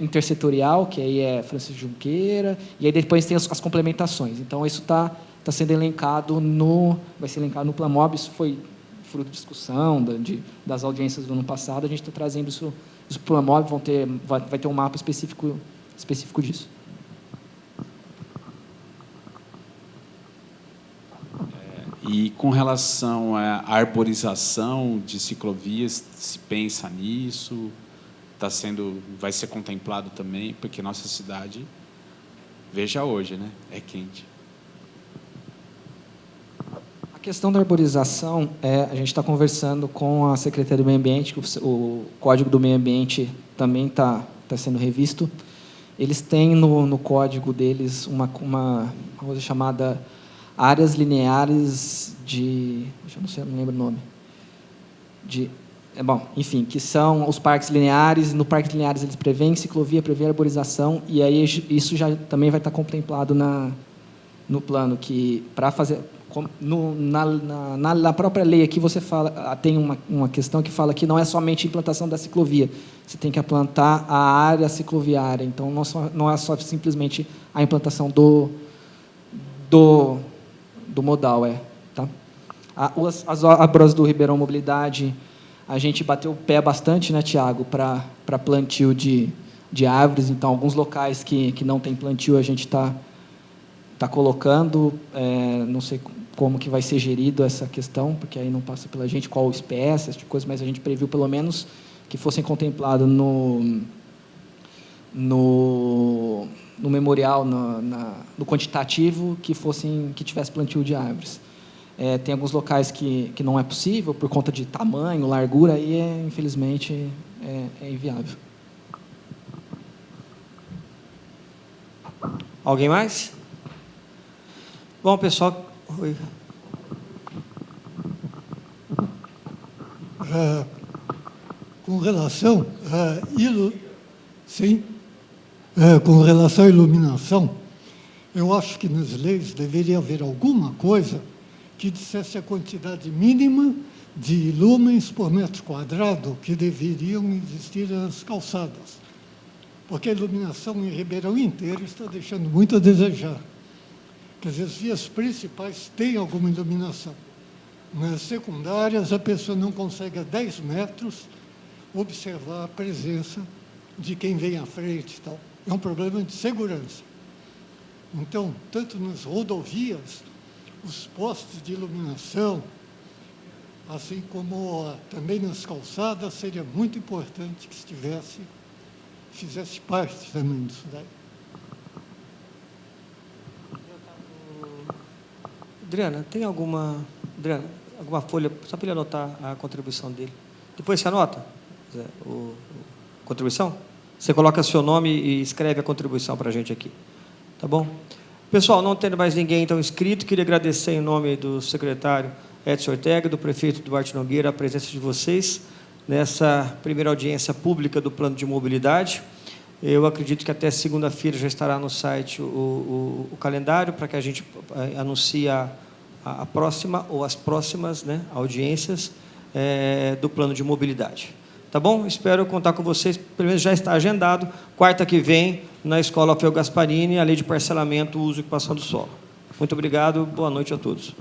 intersetorial, que aí é Francisco Junqueira, e aí depois tem as complementações. Então, isso está sendo elencado vai ser elencado no Planmob, isso foi fruto de discussão das audiências do ano passado, a gente está trazendo isso para o Planmob, vai ter um mapa específico disso. E com relação à arborização de ciclovias, se pensa nisso? Vai ser contemplado também, porque nossa cidade, veja hoje, né, é quente. A questão da arborização, a gente está conversando com a Secretaria do Meio Ambiente, que o Código do Meio Ambiente também está sendo revisto. Eles têm no código deles uma coisa chamada áreas lineares não lembro o nome. Enfim, que são os parques lineares, e no parques lineares eles prevêem ciclovia, prevêem arborização, e aí isso já também vai estar contemplado no plano que, para fazer... Na própria lei aqui, você fala, tem uma questão que fala que não é somente a implantação da ciclovia, você tem que implantar a área cicloviária. Então, não é só simplesmente a implantação do modal. Tá? As obras do Ribeirão Mobilidade, a gente bateu o pé bastante, né, Tiago, para plantio de árvores. Então, alguns locais que não tem plantio, a gente está colocando, não sei como que vai ser gerido essa questão, porque aí não passa pela gente qual espécie, esse tipo de coisa, mas a gente previu, pelo menos, que fossem contemplados no memorial, no quantitativo, que tivesse plantio de árvores. Tem alguns locais que não é possível, por conta de tamanho, largura, aí, infelizmente, é inviável. Alguém mais? Bom, pessoal... Oi. Com relação com relação à iluminação, eu acho que nas leis deveria haver alguma coisa que dissesse a quantidade mínima de lumens por metro quadrado que deveriam existir nas calçadas, porque a iluminação em Ribeirão inteiro está deixando muito a desejar. Quer dizer, as vias principais têm alguma iluminação. Nas secundárias, a pessoa não consegue a 10 metros observar a presença de quem vem à frente e tal. É um problema de segurança. Então, tanto nas rodovias, os postes de iluminação, assim como também nas calçadas, seria muito importante que fizesse parte também disso daí. Adriana, tem alguma folha, só para ele anotar a contribuição dele? Depois você anota a contribuição? Você coloca seu nome e escreve a contribuição para a gente aqui. Tá bom? Pessoal, não tendo mais ninguém então inscrito, queria agradecer em nome do secretário Edson Ortega, do prefeito Duarte Nogueira, a presença de vocês nessa primeira audiência pública do Plano de Mobilidade. Eu acredito que até segunda-feira já estará no site o calendário para que a gente anuncie a próxima ou as próximas, né, audiências do Plano de Mobilidade. Tá bom? Espero contar com vocês, pelo menos já está agendado, quarta que vem, na Escola Alfeu Gasparini, a lei de parcelamento, uso e ocupação do solo. Muito obrigado, boa noite a todos.